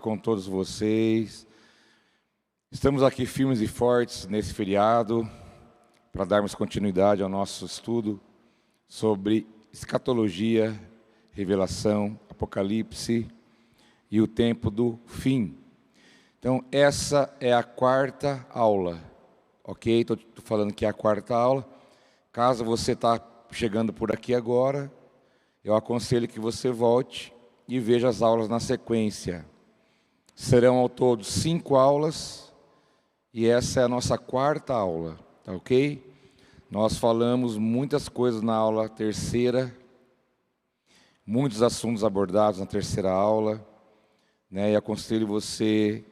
Com todos vocês. Estamos aqui firmes e fortes nesse feriado para darmos continuidade ao nosso estudo sobre escatologia, revelação, apocalipse e o tempo do fim. Então, essa é a quarta aula, ok? Estou falando que é a quarta aula. Caso você está chegando por aqui agora, eu aconselho que você volte e veja as aulas na sequência. Serão ao todo 5 aulas e essa é a nossa quarta aula, tá ok? Nós falamos muitas coisas na aula terceira, muitos assuntos abordados na terceira aula, né? E aconselho você,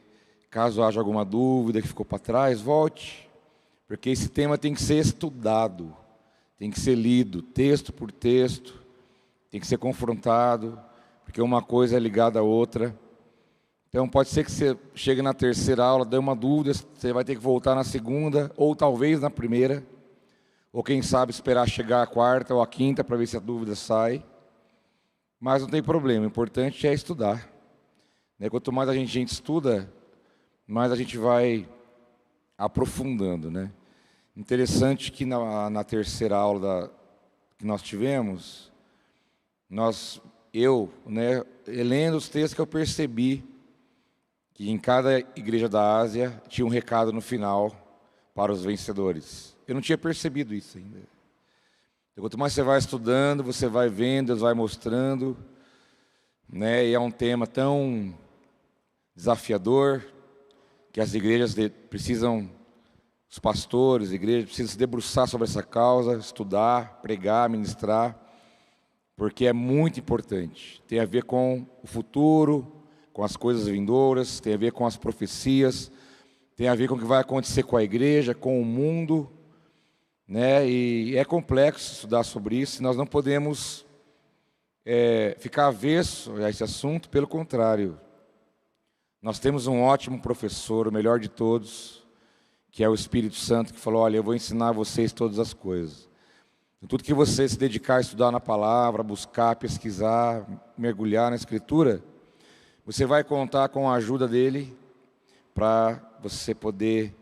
caso haja alguma dúvida que ficou para trás, volte, porque esse tema tem que ser estudado, tem que ser lido, texto por texto, tem que ser confrontado, porque uma coisa é ligada à outra. Então, pode ser que você chegue na terceira aula, dê uma dúvida, você vai ter que voltar na segunda, ou talvez na primeira, ou quem sabe esperar chegar a quarta ou a quinta para ver se a dúvida sai. Mas não tem problema, o importante é estudar. Quanto mais a gente estuda, mais a gente vai aprofundando, né? Interessante que na terceira aula que nós tivemos, lendo os textos que eu percebi, que em cada igreja da Ásia tinha um recado no final para os vencedores. Eu não tinha percebido isso ainda. Então, quanto mais você vai estudando, você vai vendo, Deus vai mostrando, né? E é um tema tão desafiador que as igrejas precisam, os pastores, as igrejas precisam se debruçar sobre essa causa, estudar, pregar, ministrar, porque é muito importante. Tem a ver com o futuro, com as coisas vindouras, tem a ver com as profecias, tem a ver com o que vai acontecer com a igreja, com o mundo, né? E é complexo estudar sobre isso, e nós não podemos ficar avesso a esse assunto, pelo contrário. Nós temos um ótimo professor, o melhor de todos, que é o Espírito Santo, que falou: olha, eu vou ensinar a vocês todas as coisas. Tudo que você se dedicar a estudar na palavra, buscar, pesquisar, mergulhar na Escritura, você vai contar com a ajuda dele para você poder,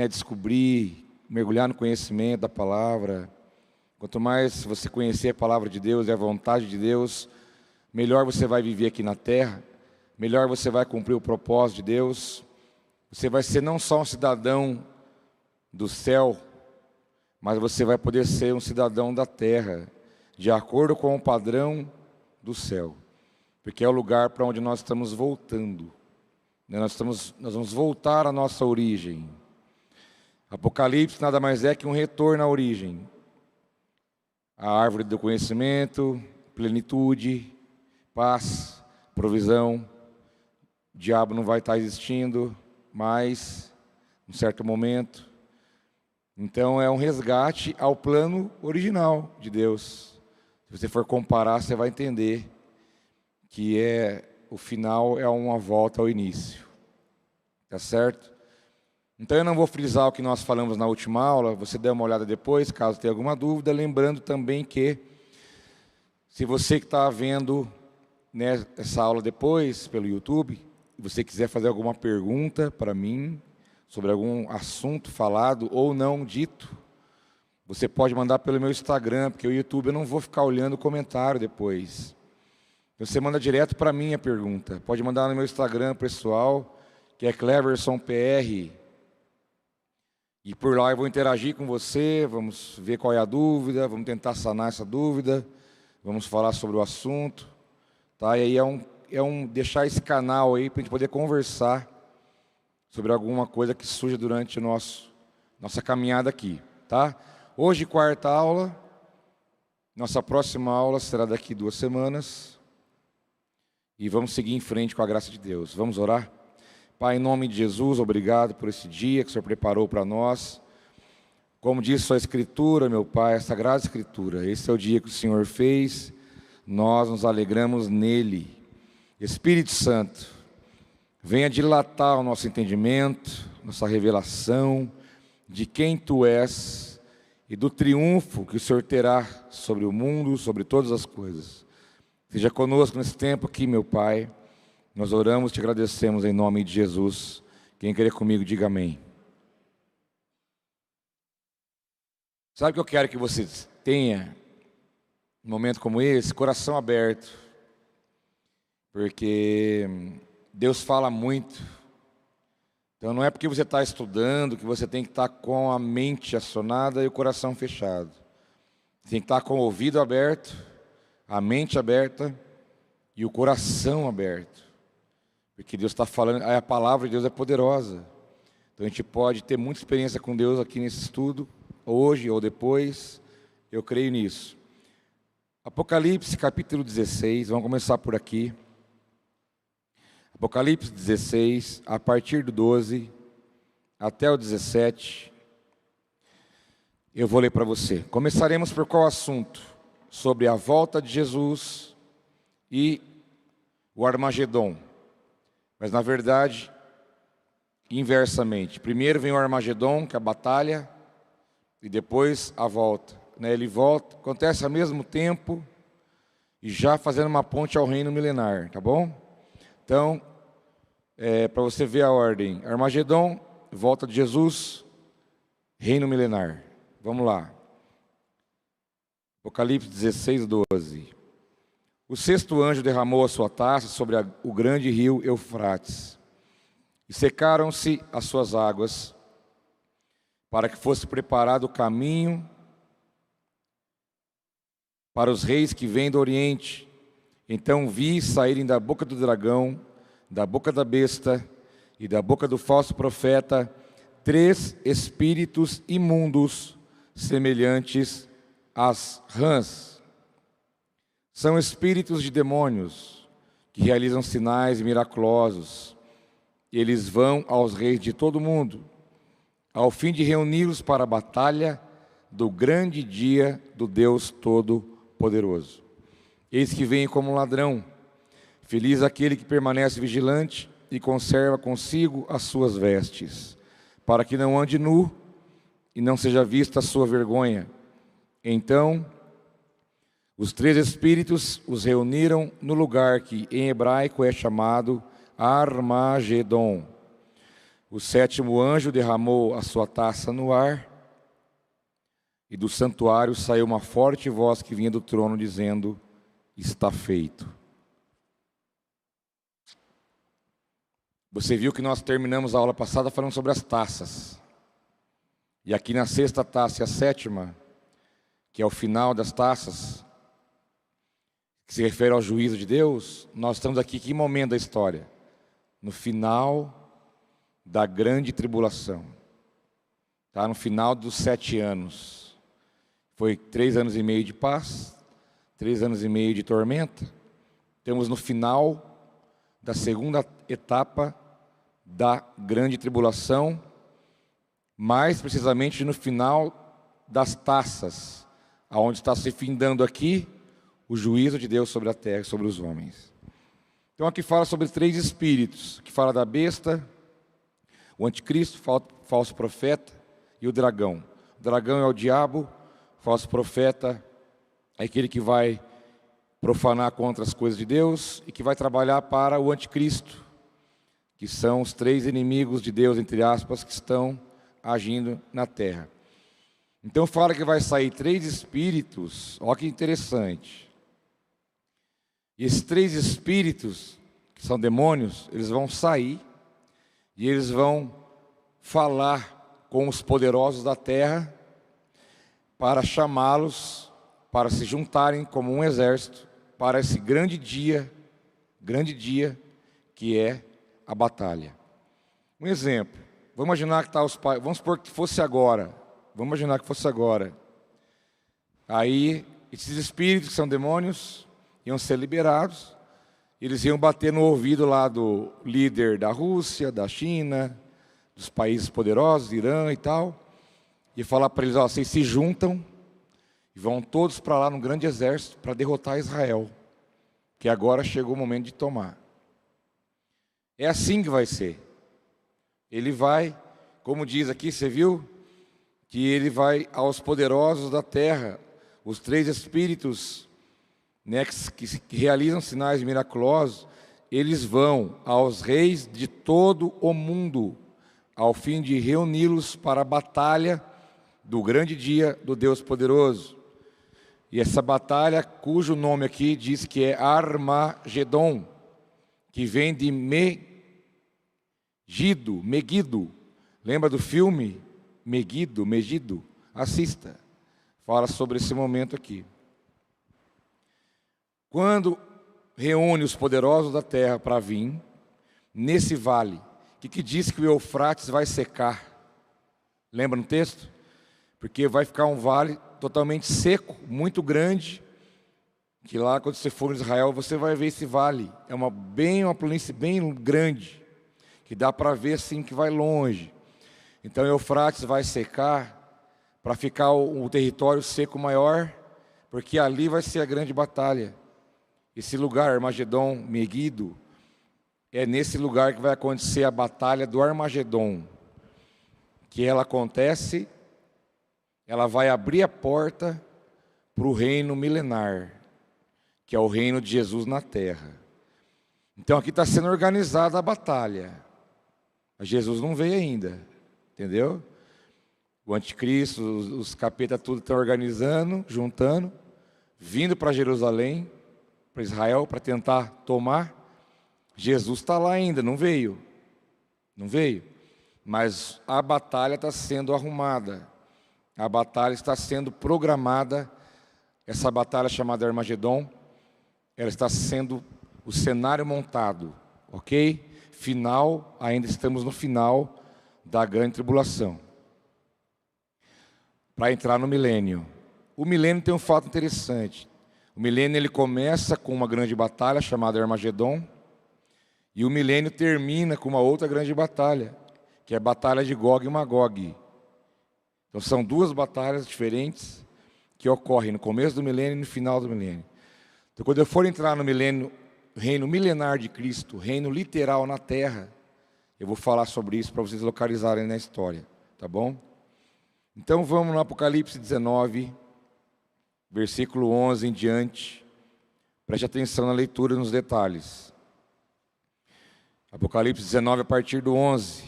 descobrir, mergulhar no conhecimento da palavra. Quanto mais você conhecer a palavra de Deus e a vontade de Deus, melhor você vai viver aqui na terra, melhor você vai cumprir o propósito de Deus. Você vai ser não só um cidadão do céu, mas você vai poder ser um cidadão da terra, de acordo com o padrão do céu. Porque é o lugar para onde nós estamos voltando. Nós vamos voltar à nossa origem. Apocalipse nada mais é que um retorno à origem. A árvore do conhecimento, plenitude, paz, provisão. O diabo não vai estar existindo mais, em certo momento. Então é um resgate ao plano original de Deus. Se você for comparar, você vai entender que o final é uma volta ao início, tá certo? Então eu não vou frisar o que nós falamos na última aula, você dê uma olhada depois, caso tenha alguma dúvida, lembrando também que, se você que está vendo essa aula depois, pelo YouTube, e você quiser fazer alguma pergunta para mim, sobre algum assunto falado ou não dito, você pode mandar pelo meu Instagram, porque o YouTube eu não vou ficar olhando o comentário depois. Você manda direto para mim a pergunta. Pode mandar no meu Instagram pessoal, que é CleversonPR. E por lá eu vou interagir com você, vamos ver qual é a dúvida, vamos tentar sanar essa dúvida, vamos falar sobre o assunto. Tá? E aí deixar esse canal aí para a gente poder conversar sobre alguma coisa que surja durante nossa caminhada aqui. Tá? Hoje, quarta aula. Nossa próxima aula será daqui 2 semanas. E vamos seguir em frente com a graça de Deus. Vamos orar? Pai, em nome de Jesus, obrigado por esse dia que o Senhor preparou para nós. Como diz sua Escritura, meu Pai, a Sagrada Escritura, esse é o dia que o Senhor fez, nós nos alegramos nele. Espírito Santo, venha dilatar o nosso entendimento, nossa revelação de quem Tu és e do triunfo que o Senhor terá sobre o mundo, sobre todas as coisas. Seja conosco nesse tempo aqui, meu Pai, Nós oramos e te agradecemos em nome de Jesus. Quem quer comigo, diga amém. Sabe o que eu quero que você tenha, num momento como esse? Coração aberto. Porque Deus fala muito. Então não é porque você está estudando que você tem que estar com a mente acionada e o coração fechado. Você tem que estar com o ouvido aberto, a mente aberta e o coração aberto. Porque Deus está falando, a palavra de Deus é poderosa. Então a gente pode ter muita experiência com Deus aqui nesse estudo, hoje ou depois, eu creio nisso. Apocalipse capítulo 16, vamos começar por aqui. Apocalipse 16, a partir do 12 até o 17, eu vou ler para você. Começaremos por qual assunto? Sobre a volta de Jesus e o Armagedon. Mas na verdade, inversamente. Primeiro vem o Armagedon, que é a batalha, e depois a volta. Ele volta, acontece ao mesmo tempo, e já fazendo uma ponte ao reino milenar, tá bom? Então, para você ver a ordem: Armagedon, volta de Jesus, reino milenar. Vamos lá. Apocalipse 16, 12. O sexto anjo derramou a sua taça sobre o grande rio Eufrates, e secaram-se as suas águas, para que fosse preparado o caminho para os reis que vêm do Oriente. Então vi saírem da boca do dragão, da boca da besta e da boca do falso profeta 3 espíritos imundos, semelhantes às rãs. São espíritos de demônios, que realizam sinais miraculosos. Eles vão aos reis de todo o mundo, ao fim de reuni-los para a batalha do grande dia do Deus Todo-Poderoso. Eis que vem como um ladrão. Feliz aquele que permanece vigilante e conserva consigo as suas vestes, para que não ande nu e não seja vista a sua vergonha. Então, os 3 espíritos os reuniram no lugar que em hebraico é chamado Armagedon. O 7º anjo derramou a sua taça no ar, e do santuário saiu uma forte voz que vinha do trono, dizendo: está feito. Você viu que nós terminamos a aula passada falando sobre as taças. E aqui na 6ª taça e a 7ª, que é o final das taças, que se refere ao juízo de Deus, nós estamos aqui em que momento da história? No final da grande tribulação. Tá? No final dos 7 anos. Foi 3 anos e meio de paz, 3 anos e meio de tormenta. Estamos no final da segunda etapa da grande tribulação, mais precisamente no final das taças, aonde está se findando aqui o juízo de Deus sobre a terra e sobre os homens. Então aqui fala sobre 3 espíritos, que fala da besta, o anticristo, falso profeta, e o dragão. O dragão é o diabo, o falso profeta é aquele que vai profanar contra as coisas de Deus e que vai trabalhar para o anticristo, que são os 3 inimigos de Deus, entre aspas, que estão agindo na terra. Então fala que vai sair 3 espíritos, olha que interessante. E esses 3 espíritos, que são demônios, eles vão sair e eles vão falar com os poderosos da terra para chamá-los para se juntarem como um exército para esse grande dia que é a batalha. Um exemplo, vamos imaginar que tá os pais, vamos supor que fosse agora, Aí, esses espíritos que são demônios iam ser liberados, eles iam bater no ouvido lá do líder da Rússia, da China, dos países poderosos, Irã e tal, e falar para eles: ó, vocês se juntam e vão todos para lá no grande exército para derrotar Israel, que agora chegou o momento de tomar. É assim que vai ser. Ele vai, como diz aqui, você viu? Que ele vai aos poderosos da terra, os 3 espíritos, né, que realizam sinais miraculosos, eles vão aos reis de todo o mundo, ao fim de reuni-los para a batalha do grande dia do Deus poderoso. E essa batalha, cujo nome aqui diz que é Armagedon, que vem de Megido. Lembra do filme Megido? Assista. Fala sobre esse momento aqui. Quando reúne os poderosos da terra para vir nesse vale, que diz que o Eufrates vai secar. Lembra no texto? Porque vai ficar um vale totalmente seco, muito grande, que lá quando você for em Israel, você vai ver esse vale. É uma planície bem grande, que dá para ver assim que vai longe. Então o Eufrates vai secar para ficar o território seco maior, porque ali vai ser a grande batalha. Esse lugar, Armagedon, Megido, é nesse lugar que vai acontecer a batalha do Armagedon, que ela acontece, ela vai abrir a porta para o reino milenar, que é o reino de Jesus na terra. Então aqui está sendo organizada a batalha. Mas Jesus não veio ainda, entendeu? O anticristo, os capetas tudo estão organizando, juntando, vindo para Jerusalém, para Israel, para tentar tomar. Jesus está lá ainda, não veio. Mas a batalha está sendo arrumada. A batalha está sendo programada. Essa batalha chamada Armagedon, ela está sendo o cenário montado, ok? Final, ainda estamos no final da grande tribulação. Para entrar no milênio. O milênio tem um fato interessante. O milênio ele começa com uma grande batalha chamada Armagedon, e o milênio termina com uma outra grande batalha, que é a batalha de Gog e Magog. Então são duas batalhas diferentes que ocorrem no começo do milênio e no final do milênio. Então quando eu for entrar no milênio, reino milenar de Cristo, reino literal na terra, eu vou falar sobre isso para vocês localizarem na história, tá bom? Então vamos no Apocalipse 19, versículo 11 em diante. Preste atenção na leitura e nos detalhes. Apocalipse 19, a partir do 11.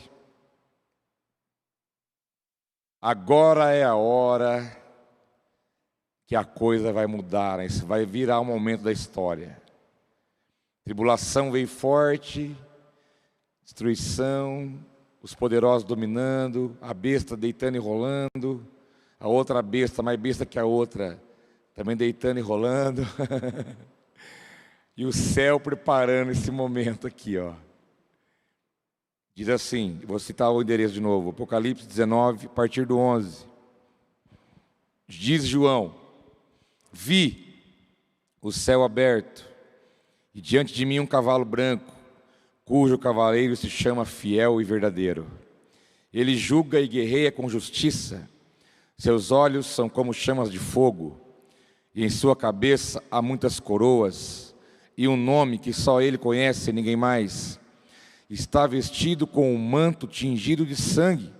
Agora é a hora que a coisa vai mudar, né? Isso vai virar um momento da história. Tribulação veio forte, destruição, os poderosos dominando, a besta deitando e rolando, a outra besta, mais besta que a outra, também deitando e rolando. E o céu preparando esse momento aqui, ó. Diz assim, vou citar o endereço de novo, Apocalipse 19, a partir do 11. Diz João: vi o céu aberto, e diante de mim um cavalo branco, cujo cavaleiro se chama Fiel e Verdadeiro. Ele julga e guerreia com justiça, seus olhos são como chamas de fogo, e em sua cabeça há muitas coroas, e um nome que só ele conhece e ninguém mais. Está vestido com um manto tingido de sangue,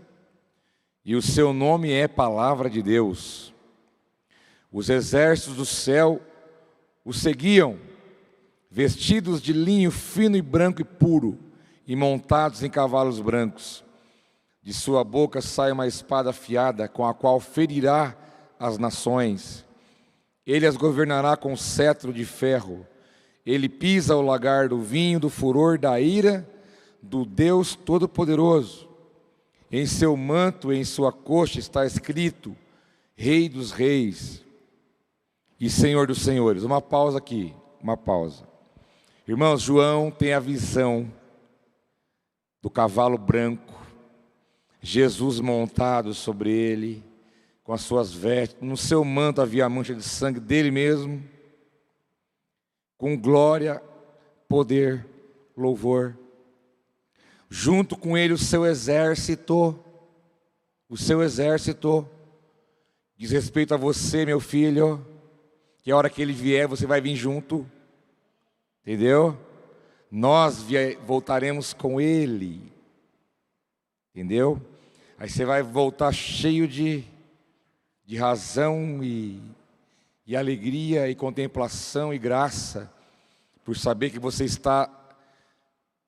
e o seu nome é Palavra de Deus. Os exércitos do céu o seguiam, vestidos de linho fino e branco e puro, e montados em cavalos brancos. De sua boca sai uma espada afiada, com a qual ferirá as nações. Ele as governará com cetro de ferro. Ele pisa o lagar do vinho do furor da ira do Deus Todo-Poderoso. Em seu manto e em sua coxa está escrito: Rei dos Reis e Senhor dos Senhores. Uma pausa aqui, uma pausa. Irmãos, João tem a visão do cavalo branco, Jesus montado sobre ele, com as suas vestes, no seu manto havia a mancha de sangue dele mesmo, com glória, poder, louvor. Junto com ele o seu exército, diz respeito a você, meu filho, que a hora que ele vier, você vai vir junto, entendeu? Nós voltaremos com ele, entendeu? Aí você vai voltar cheio de razão e alegria e contemplação e graça, por saber que você está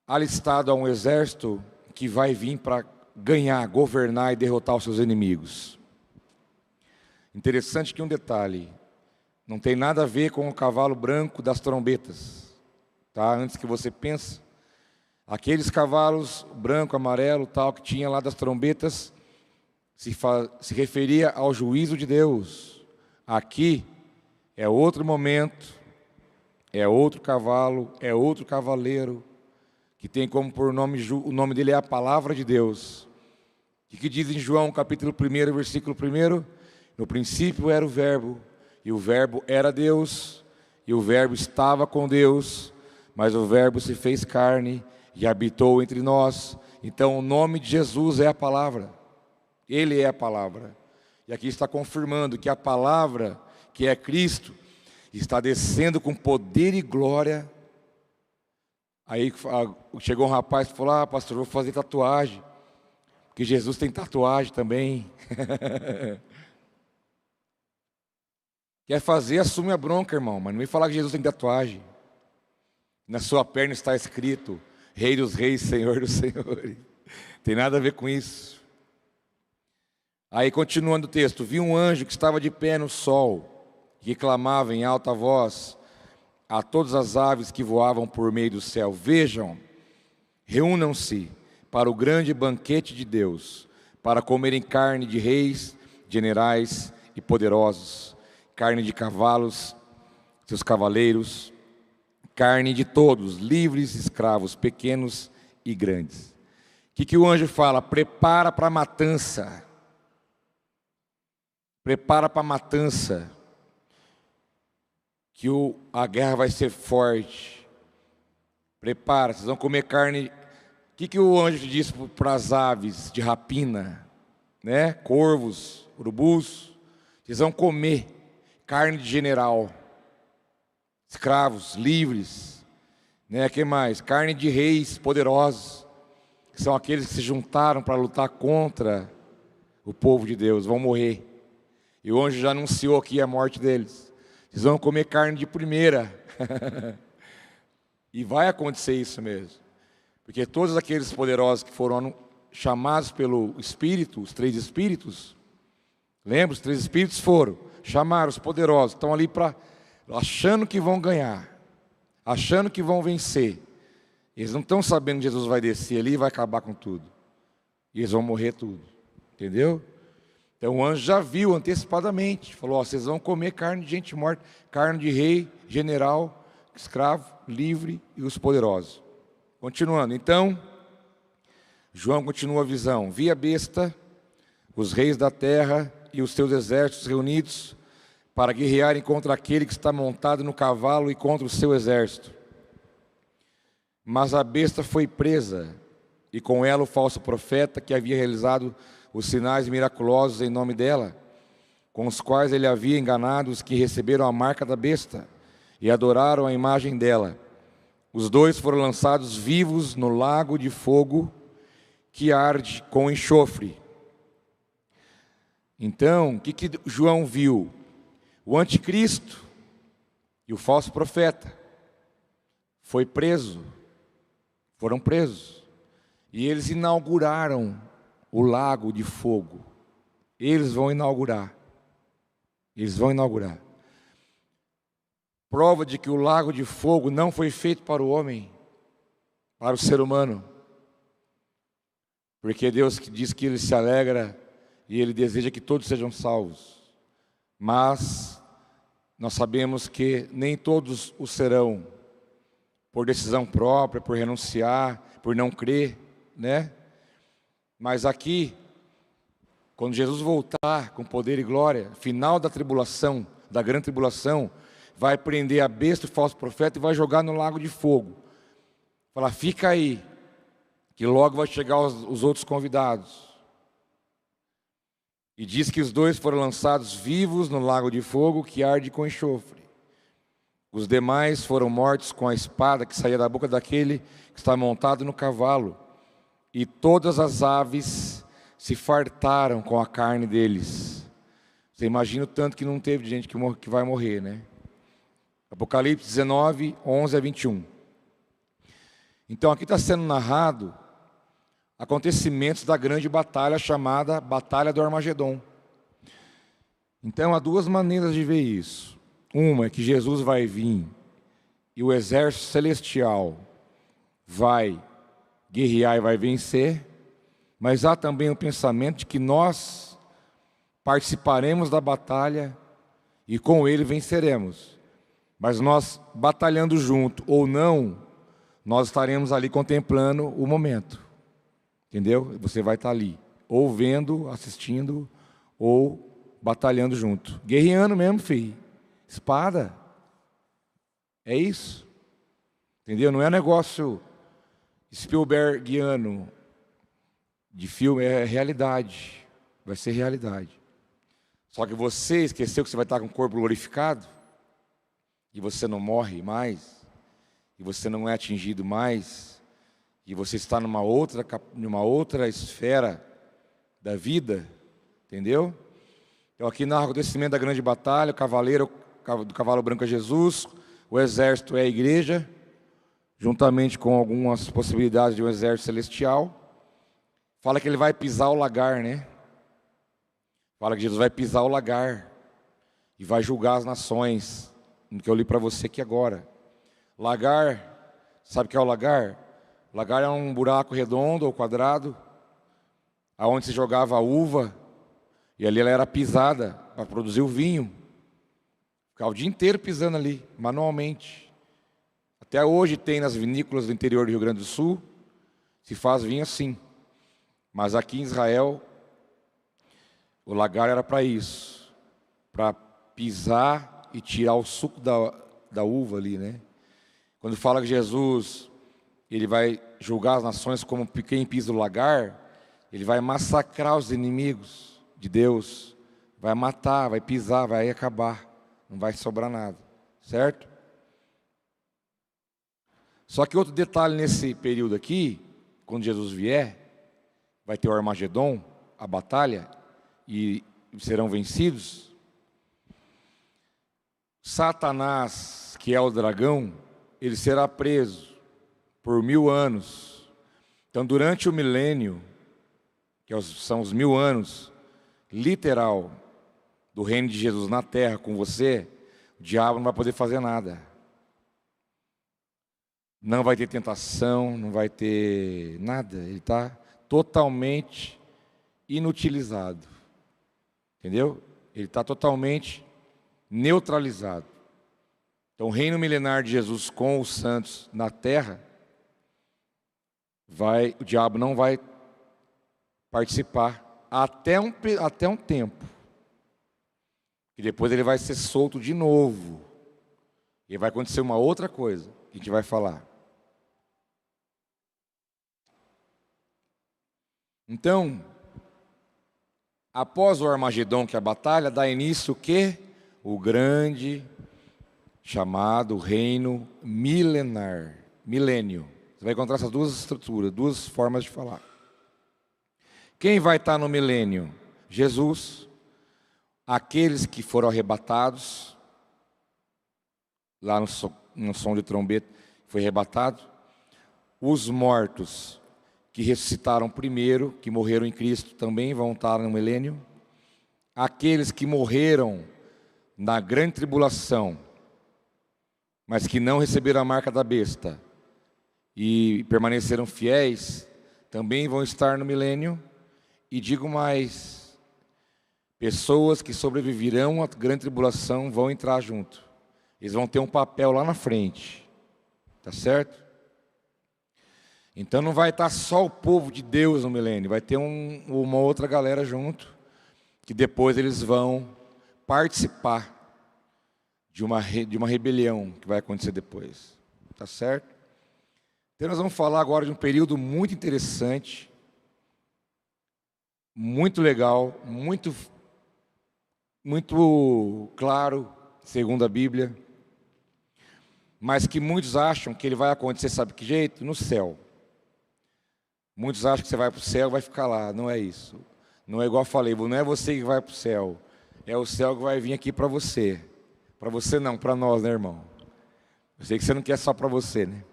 alistado a um exército que vai vir para ganhar, governar e derrotar os seus inimigos. Interessante que um detalhe, não tem nada a ver com o cavalo branco das trombetas, tá? Antes que você pense, aqueles cavalos branco, amarelo, tal, que tinha lá das trombetas, se referia ao juízo de Deus. Aqui é outro momento, é outro cavalo, é outro cavaleiro, que tem como por nome, o nome dele é a palavra de Deus. O que diz em João capítulo 1, versículo 1? No princípio era o verbo, e o verbo era Deus, e o verbo estava com Deus, mas o verbo se fez carne e habitou entre nós. Então o nome de Jesus é a palavra, Ele é a palavra. E aqui está confirmando que a palavra, que é Cristo, está descendo com poder e glória. Aí chegou um rapaz e falou: pastor, vou fazer tatuagem, porque Jesus tem tatuagem também. Quer fazer, assume a bronca, irmão, mas não vem falar que Jesus tem tatuagem. Na sua perna está escrito: Rei dos reis, Senhor dos senhores. Tem nada a ver com isso. Aí, continuando o texto: vi um anjo que estava de pé no sol, que clamava em alta voz a todas as aves que voavam por meio do céu: vejam, reúnam-se para o grande banquete de Deus, para comerem carne de reis, generais e poderosos, carne de cavalos, seus cavaleiros, carne de todos, livres, escravos, pequenos e grandes. O que o anjo fala? Prepara para a matança. Prepara para a matança. Que a guerra vai ser forte. Prepara, vocês vão comer carne. O que o anjo disse para as aves de rapina, né? Corvos, urubus? Vocês vão comer carne de general, escravos, livres, né? Que mais? Carne de reis poderosos, que são aqueles que se juntaram para lutar contra o povo de Deus, vão morrer. E o anjo já anunciou aqui a morte deles. Vocês vão comer carne de primeira. E vai acontecer isso mesmo. Porque todos aqueles poderosos que foram chamados pelo Espírito, os 3 Espíritos, lembra? Os 3 Espíritos chamaram os poderosos, estão ali achando que vão ganhar, achando que vão vencer. Eles não estão sabendo que Jesus vai descer ali e vai acabar com tudo. E eles vão morrer tudo. Entendeu? Então o anjo já viu antecipadamente, falou: vocês vão comer carne de gente morta, carne de rei, general, escravo, livre e os poderosos. Continuando, então, João continua a visão: vi a besta, os reis da terra e os seus exércitos reunidos para guerrearem contra aquele que está montado no cavalo e contra o seu exército. Mas a besta foi presa, e com ela o falso profeta que havia realizado os sinais miraculosos em nome dela, com os quais ele havia enganado os que receberam a marca da besta e adoraram a imagem dela. Os 2 foram lançados vivos no lago de fogo que arde com enxofre. Então, o que João viu? O anticristo e o falso profeta foram presos, e eles inauguraram o lago de fogo. Eles vão inaugurar. Prova de que o lago de fogo não foi feito para o homem, para o ser humano. Porque Deus diz que Ele se alegra e Ele deseja que todos sejam salvos. Mas nós sabemos que nem todos o serão, por decisão própria, por renunciar, por não crer, né? Mas aqui, quando Jesus voltar com poder e glória, final da tribulação, da grande tribulação, vai prender a besta e o falso profeta e vai jogar no lago de fogo. Falar: fica aí, que logo vai chegar os outros convidados. E diz que os 2 foram lançados vivos no lago de fogo que arde com enxofre. Os demais foram mortos com a espada que saía da boca daquele que está montado no cavalo. E todas as aves se fartaram com a carne deles. Você imagina o tanto que não teve gente que vai morrer, né? Apocalipse 19, 11 a 21. Então aqui está sendo narrado acontecimentos da grande batalha chamada Batalha do Armagedon. Então há duas maneiras de ver isso. Uma é que Jesus vai vir e o exército celestial vai guerrear e vai vencer, mas há também o pensamento de que nós participaremos da batalha e com ele venceremos. Mas nós, batalhando junto ou não, nós estaremos ali contemplando o momento. Entendeu? Você vai estar ali, ou vendo, assistindo, ou batalhando junto. Guerreando mesmo, filho. Espada. É isso. Entendeu? Não é negócio Spielbergiano de filme, é realidade. Vai ser realidade. Só que você esqueceu que você vai estar com o corpo glorificado, e você não morre mais, e você não é atingido mais, e você está numa outra esfera da vida, entendeu? Então aqui narra o acontecimento da grande batalha, o cavaleiro do cavalo branco é Jesus, o exército é a igreja, juntamente com algumas possibilidades de um exército celestial. Fala que ele vai pisar o lagar, né? Fala que Jesus vai pisar o lagar e vai julgar as nações, no que eu li para você aqui agora. Lagar, sabe o que é o lagar? Lagar é um buraco redondo ou quadrado, aonde se jogava a uva, e ali ela era pisada para produzir o vinho. Ficava o dia inteiro pisando ali, manualmente. Até hoje tem nas vinícolas do interior do Rio Grande do Sul, se faz vinho assim. Mas aqui em Israel, o lagar era para isso, para pisar e tirar o suco da uva ali, né? Quando fala que Jesus, ele vai julgar as nações como quem pisa o lagar, ele vai massacrar os inimigos de Deus, vai matar, vai pisar, vai acabar, não vai sobrar nada, certo? Só que outro detalhe nesse período aqui, quando Jesus vier, vai ter o Armagedon, a batalha, e serão vencidos. Satanás, que é o dragão, ele será preso por 1000 anos. Então, durante o milênio, são os 1000 anos, literal, do reino de Jesus na terra com você, o diabo não vai poder fazer nada. Não vai ter tentação, não vai ter nada. Ele está totalmente inutilizado. Entendeu? Ele está totalmente neutralizado. Então, o reino milenar de Jesus com os santos na terra, o diabo não vai participar até um tempo. E depois ele vai ser solto de novo. E vai acontecer uma outra coisa que a gente vai falar. Então, após o Armagedon, que é a batalha, dá início o quê? O grande chamado reino milenar, milênio. Você vai encontrar essas duas estruturas, duas formas de falar. Quem vai estar no milênio? Jesus, aqueles que foram arrebatados, lá no som de trombeta, foi arrebatado, os mortos que ressuscitaram primeiro, que morreram em Cristo, também vão estar no milênio, aqueles que morreram na grande tribulação, mas que não receberam a marca da besta e permaneceram fiéis, também vão estar no milênio. E digo mais, pessoas que sobreviverão à grande tribulação vão entrar junto. Eles vão ter um papel lá na frente, tá certo? Então não vai estar só o povo de Deus no milênio, vai ter uma outra galera junto, que depois eles vão participar de uma rebelião que vai acontecer depois, tá certo? Então nós vamos falar agora de um período muito interessante, muito legal, muito claro, segundo a Bíblia, mas que muitos acham que ele vai acontecer, sabe que jeito? No céu. Muitos acham que você vai para o céu e vai ficar lá, não é isso. Não é igual eu falei, não é você que vai para o céu, é o céu que vai vir aqui para você. Para você não, para nós, né, irmão? Eu sei que você não quer só para você, né?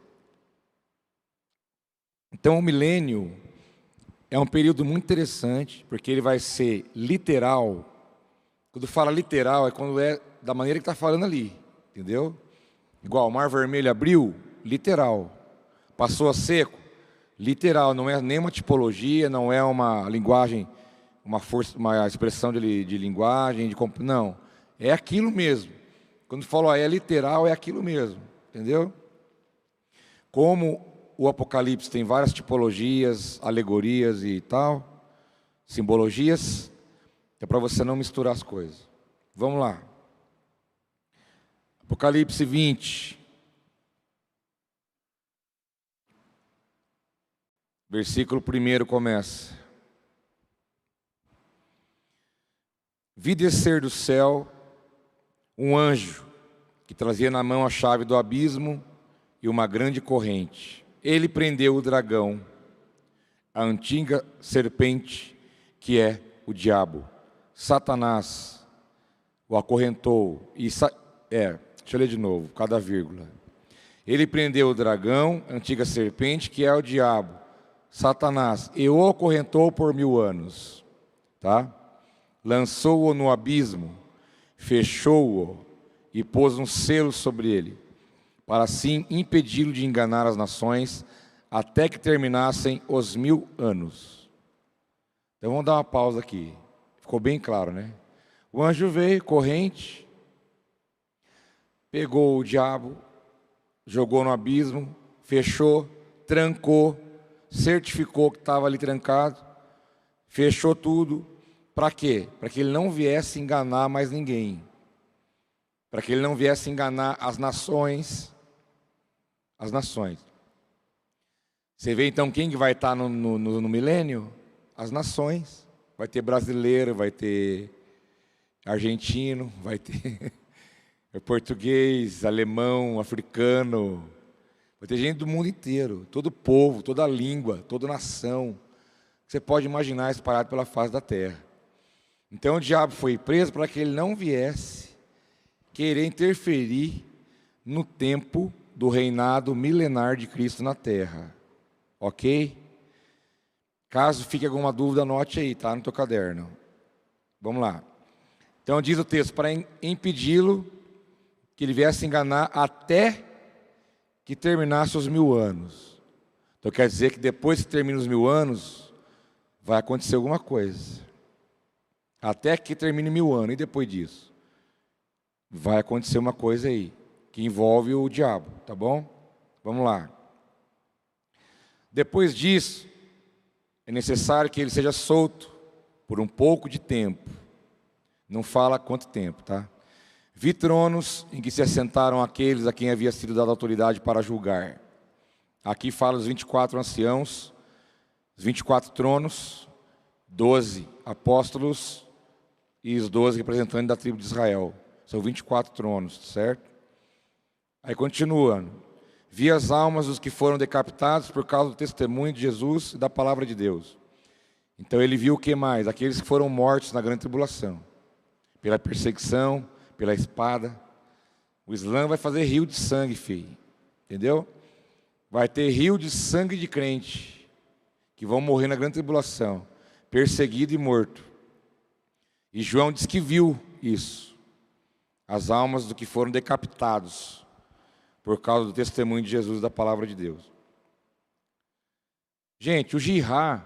Então, o milênio é um período muito interessante, porque ele vai ser literal. Quando fala literal, é quando é da maneira que está falando ali, entendeu? Igual, o Mar Vermelho abriu, literal. Passou a seco, literal. Não é nenhuma tipologia, não é uma linguagem, uma força, uma expressão de linguagem, não. É aquilo mesmo. Quando fala é literal, é aquilo mesmo, entendeu? Como o Apocalipse tem várias tipologias, alegorias e tal, simbologias, é para você não misturar as coisas. Vamos lá. Apocalipse 20. Versículo 1 começa. Vi descer do céu um anjo que trazia na mão a chave do abismo e uma grande corrente. Ele prendeu o dragão, a antiga serpente, que é o diabo, Satanás, o acorrentou. Deixa eu ler de novo, cada vírgula. Ele prendeu o dragão, a antiga serpente, que é o diabo, Satanás, e o acorrentou por 1000 anos. Tá? Lançou-o no abismo, fechou-o e pôs um selo sobre ele, para assim impedi-lo de enganar as nações, até que terminassem os 1000 anos. Então vamos dar uma pausa aqui. Ficou bem claro, né? O anjo veio, corrente, pegou o diabo, jogou no abismo, fechou, trancou, certificou que estava ali trancado, fechou tudo. Para quê? Para que ele não viesse enganar mais ninguém. Para que ele não viesse enganar as nações. As nações. Você vê então quem que vai estar no milênio? As nações. Vai ter brasileiro, vai ter argentino, vai ter português, alemão, africano. Vai ter gente do mundo inteiro, todo povo, toda língua, toda nação. Você pode imaginar espalhado pela face da terra. Então o diabo foi preso para que ele não viesse querer interferir no tempo do reinado milenar de Cristo na terra. Ok? Caso fique alguma dúvida, anote aí, tá? No teu caderno. Vamos lá. Então diz o texto, para impedi-lo que ele viesse enganar até que terminasse os 1000 anos. Então quer dizer que depois que termina os 1000 anos, vai acontecer alguma coisa. Até que termine 1000 anos. E depois disso? Vai acontecer uma coisa aí, que envolve o diabo, tá bom? Vamos lá. Depois disso, é necessário que ele seja solto por um pouco de tempo. Não fala quanto tempo, tá? Vi tronos em que se assentaram aqueles a quem havia sido dada autoridade para julgar. Aqui fala os 24 anciãos, os 24 tronos, 12 apóstolos e os 12 representantes da tribo de Israel. São 24 tronos, certo? Aí continua. Vi as almas dos que foram decapitados por causa do testemunho de Jesus e da palavra de Deus. Então ele viu o que mais? Aqueles que foram mortos na grande tribulação. Pela perseguição, pela espada. O Islã vai fazer rio de sangue, filho. Entendeu? Vai ter rio de sangue de crente que vão morrer na grande tribulação, perseguido e morto. E João diz que viu isso. As almas dos que foram decapitados por causa do testemunho de Jesus e da palavra de Deus. Gente, o jihad,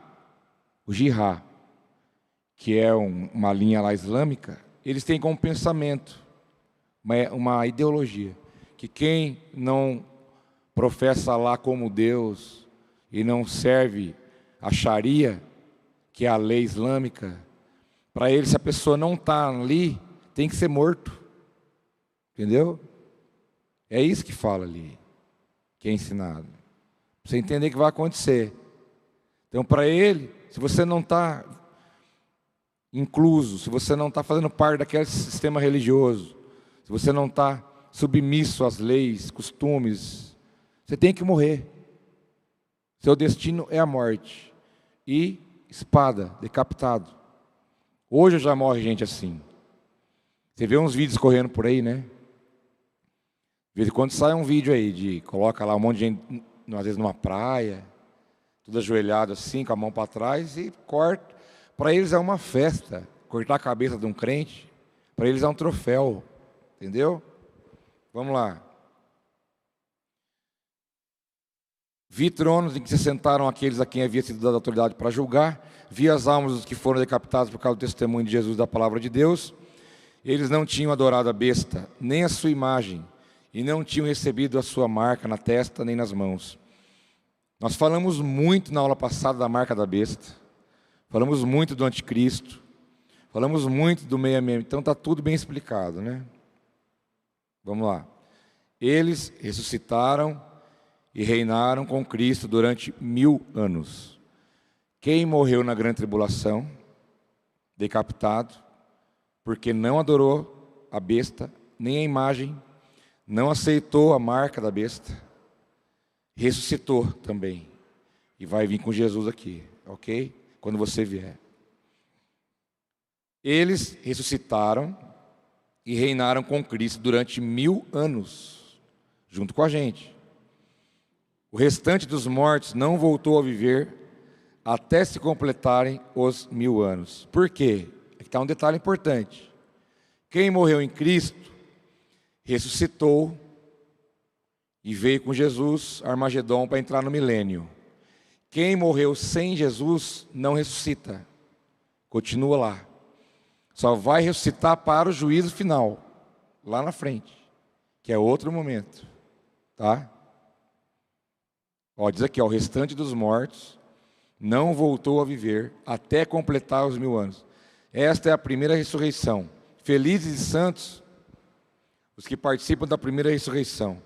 que é uma linha lá islâmica, eles têm como pensamento, uma ideologia, que quem não professa Allah como Deus e não serve a Sharia, que é a lei islâmica, para eles, se a pessoa não está ali, tem que ser morto. Entendeu? É isso que fala ali, que é ensinado. Pra você entender que vai acontecer. Então, para ele, se você não está incluso, se você não está fazendo parte daquele sistema religioso, se você não está submisso às leis, costumes, você tem que morrer. Seu destino é a morte. E espada, decapitado. Hoje já morre gente assim. Você vê uns vídeos correndo por aí, né? De vez em quando sai um vídeo aí, coloca lá um monte de gente, às vezes numa praia, tudo ajoelhado assim, com a mão para trás, e corta. Para eles é uma festa. Cortar a cabeça de um crente, para eles é um troféu. Entendeu? Vamos lá. Vi tronos em que se sentaram aqueles a quem havia sido dada autoridade para julgar. Vi as almas dos que foram decapitados por causa do testemunho de Jesus da palavra de Deus. Eles não tinham adorado a besta, nem a sua imagem, e não tinham recebido a sua marca na testa nem nas mãos. Nós falamos muito na aula passada da marca da besta. Falamos muito do anticristo. Falamos muito do 666. Então está tudo bem explicado, né? Vamos lá. Eles ressuscitaram e reinaram com Cristo durante 1000 anos. Quem morreu na grande tribulação, decapitado, porque não adorou a besta, nem a imagem, não aceitou a marca da besta, ressuscitou também. E vai vir com Jesus aqui, ok? Quando você vier. Eles ressuscitaram e reinaram com Cristo durante 1000 anos, junto com a gente. O restante dos mortos não voltou a viver até se completarem os 1000 anos. Por quê? Aqui está um detalhe importante. Quem morreu em Cristo, ressuscitou e veio com Jesus, Armagedon, para entrar no milênio. Quem morreu sem Jesus, não ressuscita. Continua lá. Só vai ressuscitar para o juízo final, lá na frente, que é outro momento. Tá? Ó, diz aqui, ó, o restante dos mortos não voltou a viver até completar os 1000 anos. Esta é a primeira ressurreição. Felizes e santos os que participam da primeira ressurreição.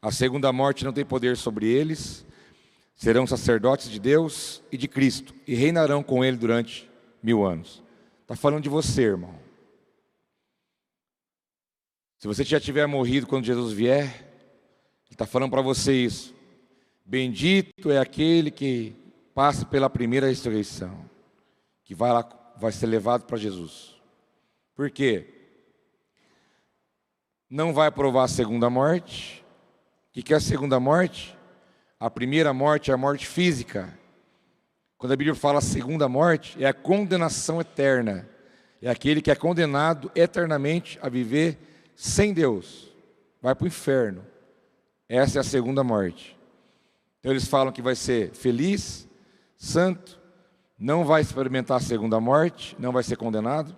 A segunda morte não tem poder sobre eles. Serão sacerdotes de Deus e de Cristo e reinarão com Ele durante 1000 anos. Está falando de você, irmão. Se você já tiver morrido quando Jesus vier, Ele está falando para você isso. Bendito é aquele que passa pela primeira ressurreição, que vai lá, vai ser levado para Jesus. Por quê? Não vai provar a segunda morte. O que é a segunda morte? A primeira morte é a morte física. Quando a Bíblia fala segunda morte, é a condenação eterna. É aquele que é condenado eternamente a viver sem Deus. Vai para o inferno. Essa é a segunda morte. Então eles falam que vai ser feliz, santo, não vai experimentar a segunda morte, não vai ser condenado,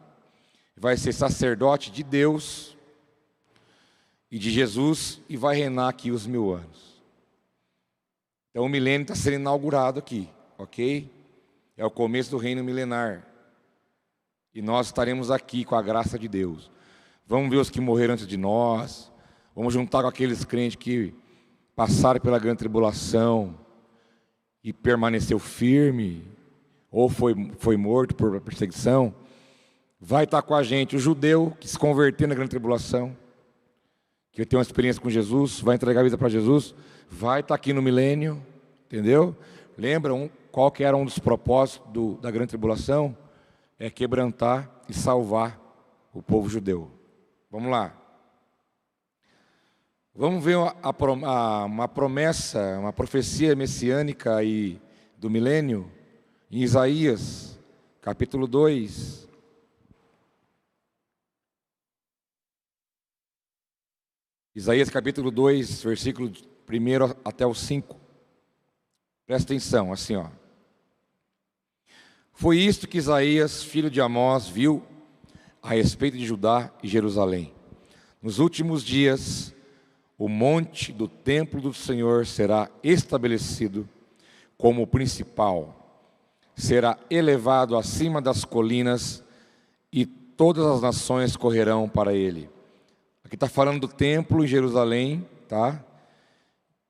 vai ser sacerdote de Deus e de Jesus e vai reinar aqui os 1000 anos. Então o milênio está sendo inaugurado aqui, ok? É o começo do reino milenar. E nós estaremos aqui com a graça de Deus. Vamos ver os que morreram antes de nós. Vamos juntar com aqueles crentes que passaram pela grande tribulação e permaneceu firme, ou foi morto por perseguição. Vai estar com a gente o judeu que se converteu na grande tribulação, que tem uma experiência com Jesus, vai entregar a vida para Jesus, vai estar aqui no milênio, entendeu? Lembra qual que era um dos propósitos da grande tribulação? É quebrantar e salvar o povo judeu. Vamos lá. Vamos ver uma promessa, uma profecia messiânica aí do milênio, em Isaías, capítulo 2. Isaías capítulo 2, versículo 1 até o 5. Presta atenção, assim, ó. Foi isto que Isaías, filho de Amós, viu a respeito de Judá e Jerusalém. Nos últimos dias, o monte do templo do Senhor será estabelecido como o principal, será elevado acima das colinas e todas as nações correrão para ele. Aqui está falando do templo em Jerusalém, tá?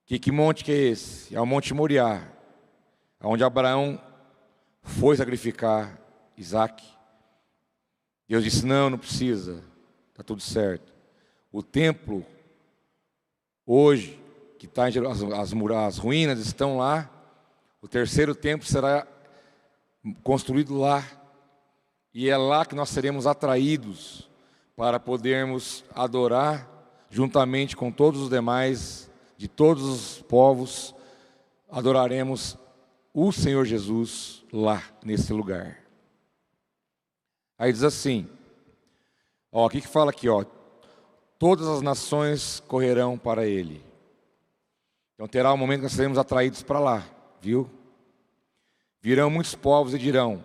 Que monte que é esse? É o Monte Moriá, onde Abraão foi sacrificar Isaac. Deus disse, não precisa, está tudo certo. O templo, hoje, que está em Jerusalém, as ruínas estão lá, o terceiro templo será construído lá, e é lá que nós seremos atraídos para podermos adorar juntamente com todos os demais, de todos os povos, adoraremos o Senhor Jesus lá, nesse lugar. Aí diz assim, ó, o que fala aqui, ó? Todas as nações correrão para Ele. Então terá um momento que nós seremos atraídos para lá, viu? Virão muitos povos e dirão,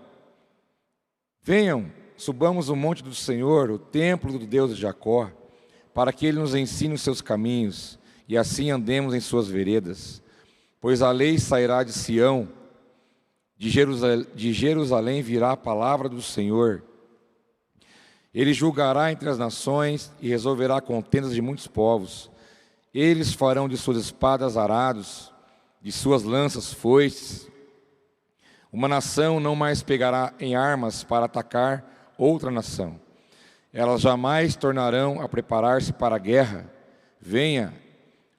venham, subamos o monte do Senhor, o templo do Deus de Jacó, para que Ele nos ensine os seus caminhos, e assim andemos em suas veredas. Pois a lei sairá de Sião, de Jerusalém virá a palavra do Senhor. Ele julgará entre as nações e resolverá contendas de muitos povos. Eles farão de suas espadas arados, de suas lanças foices. Uma nação não mais pegará em armas para atacar outra nação. Elas jamais tornarão a preparar-se para a guerra. Venha,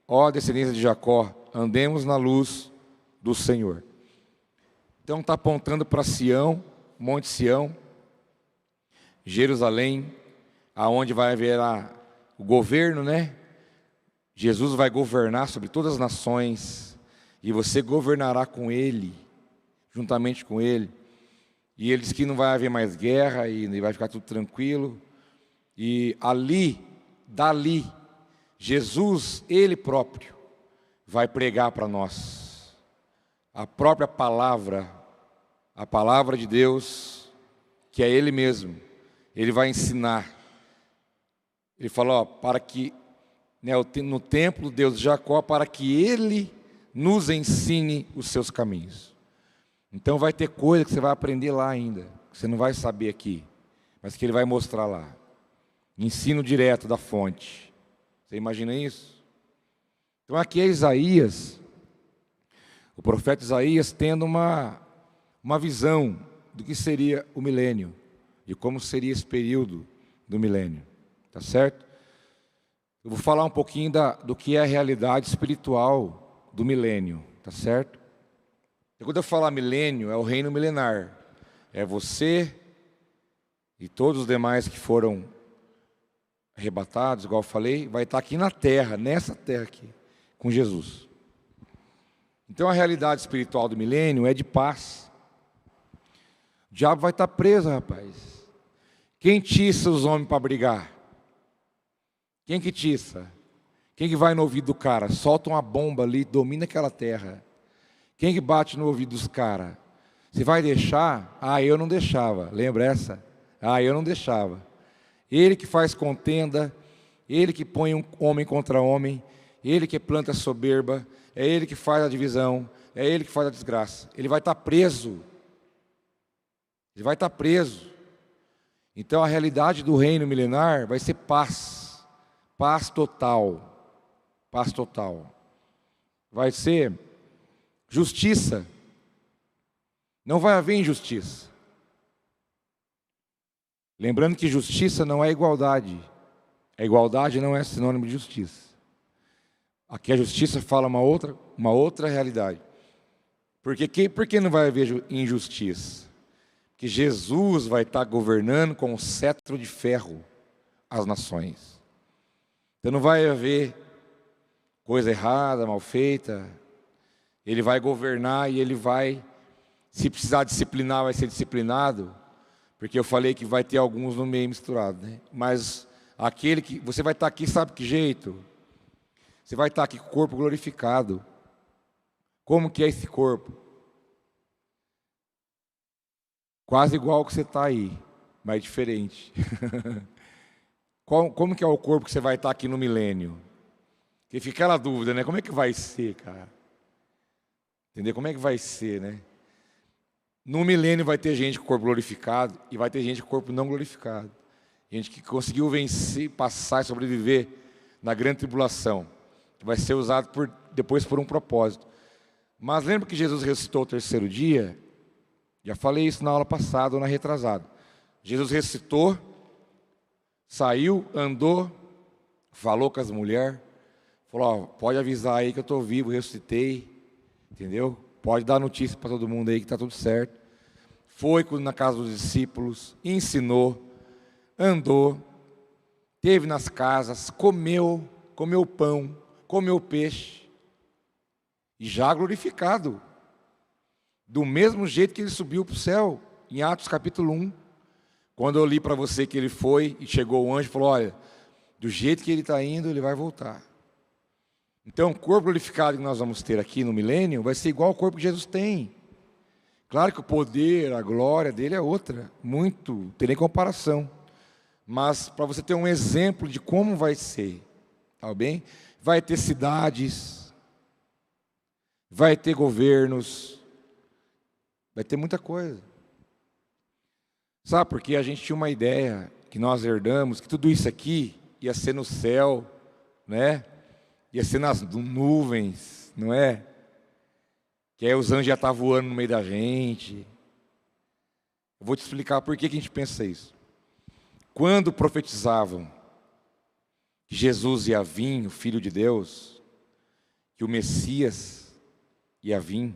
ó descendência de Jacó, andemos na luz do Senhor. Então está apontando para Sião, Monte Sião, Jerusalém, aonde vai haver o governo, né? Jesus vai governar sobre todas as nações, e você governará com Ele, juntamente com Ele. E Ele diz que não vai haver mais guerra, e vai ficar tudo tranquilo. E dali, Jesus, Ele próprio, vai pregar para nós a própria palavra, a palavra de Deus, que é Ele mesmo. Ele vai ensinar. Ele falou, para que, né, no templo Deus de Jacó, para que Ele nos ensine os seus caminhos. Então vai ter coisa que você vai aprender lá ainda, que você não vai saber aqui, mas que Ele vai mostrar lá. Ensino direto da fonte. Você imagina isso? Então aqui é Isaías, o profeta Isaías, tendo uma visão do que seria o milênio e como seria esse período do milênio, tá certo? Eu vou falar um pouquinho do que é a realidade espiritual do milênio, tá certo? E quando eu falar milênio, é o reino milenar, é você e todos os demais que foram arrebatados, igual eu falei, vai estar aqui na terra, nessa terra aqui, com Jesus. Então a realidade espiritual do milênio é de paz. O diabo vai estar preso, rapaz. Quem tiça os homens para brigar? Quem que tiça? Quem que vai no ouvido do cara? Solta uma bomba ali, domina aquela terra. Quem que bate no ouvido dos caras? Você vai deixar? Ah, eu não deixava. Lembra essa? Ah, eu não deixava. Ele que faz contenda, ele que põe um homem contra homem, ele que planta soberba, é ele que faz a divisão, é ele que faz a desgraça. Ele vai estar preso. Ele vai estar preso. Então a realidade do reino milenar vai ser paz. Paz total. Paz total. Vai ser justiça. Não vai haver injustiça. Lembrando que justiça não é igualdade. A igualdade não é sinônimo de justiça. Aqui a justiça fala uma outra realidade. Por que não vai haver injustiça? Porque Jesus vai estar governando com o cetro de ferro as nações. Então não vai haver coisa errada, mal feita. Ele vai governar e Ele vai, se precisar disciplinar, vai ser disciplinado. Porque eu falei que vai ter alguns no meio misturado, né? Mas aquele que você vai estar aqui, sabe que jeito? Você vai estar aqui com o corpo glorificado. Como que é esse corpo? Quase igual que você está aí, mas diferente. Como que é o corpo que você vai estar aqui no milênio? Porque fica aquela dúvida, né? Como é que vai ser, cara? Entendeu? Como é que vai ser, né? No milênio vai ter gente com o corpo glorificado e vai ter gente com o corpo não glorificado. Gente que conseguiu vencer, passar e sobreviver na grande tribulação. Que vai ser usado depois por um propósito. Mas lembra que Jesus ressuscitou o terceiro dia? Já falei isso na aula passada ou na retrasada. Jesus ressuscitou, saiu, andou, falou com as mulheres, falou, ó, pode avisar aí que eu estou vivo, ressuscitei, entendeu? Pode dar notícia para todo mundo aí que está tudo certo. Foi na casa dos discípulos, ensinou, andou, esteve nas casas, comeu pão, comeu peixe. e já glorificado, do mesmo jeito que ele subiu para o céu, em Atos capítulo 1. Quando eu li para você que ele foi e chegou o anjo e falou: olha, do jeito que ele está indo, ele vai voltar. Então, o corpo glorificado que nós vamos ter aqui no milênio vai ser igual ao corpo que Jesus tem. Claro que o poder, a glória dele é outra, muito, não tem nem comparação. Mas para você ter um exemplo de como vai ser, tá bem? Vai ter cidades, vai ter governos, vai ter muita coisa. Sabe, porque a gente tinha uma ideia que nós herdamos, que tudo isso aqui ia ser no céu, né? Ia ser nas nuvens, não é? Que aí os anjos já estão voando no meio da gente. Eu vou te explicar por que a gente pensa isso. Quando profetizavam que Jesus ia vir, o Filho de Deus, que o Messias ia vir,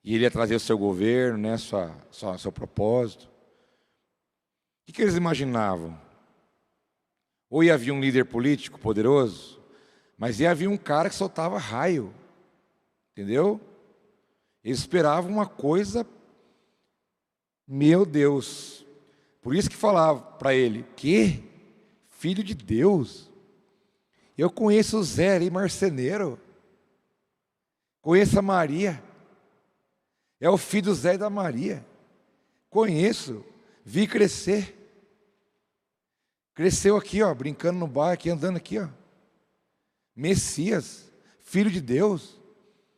e ele ia trazer o seu governo, né, seu propósito, o que eles imaginavam? Ou ia vir um líder político poderoso, mas ia vir um cara que soltava raio, entendeu? Eles esperavam uma coisa, meu Deus. Por isso que falava para ele: que? Filho de Deus? Eu conheço o Zé ali, marceneiro. Conheço a Maria. É o filho do Zé e da Maria. Conheço. Vi crescer. Cresceu aqui, ó, brincando no bairro, aqui, andando aqui, ó. Messias, Filho de Deus,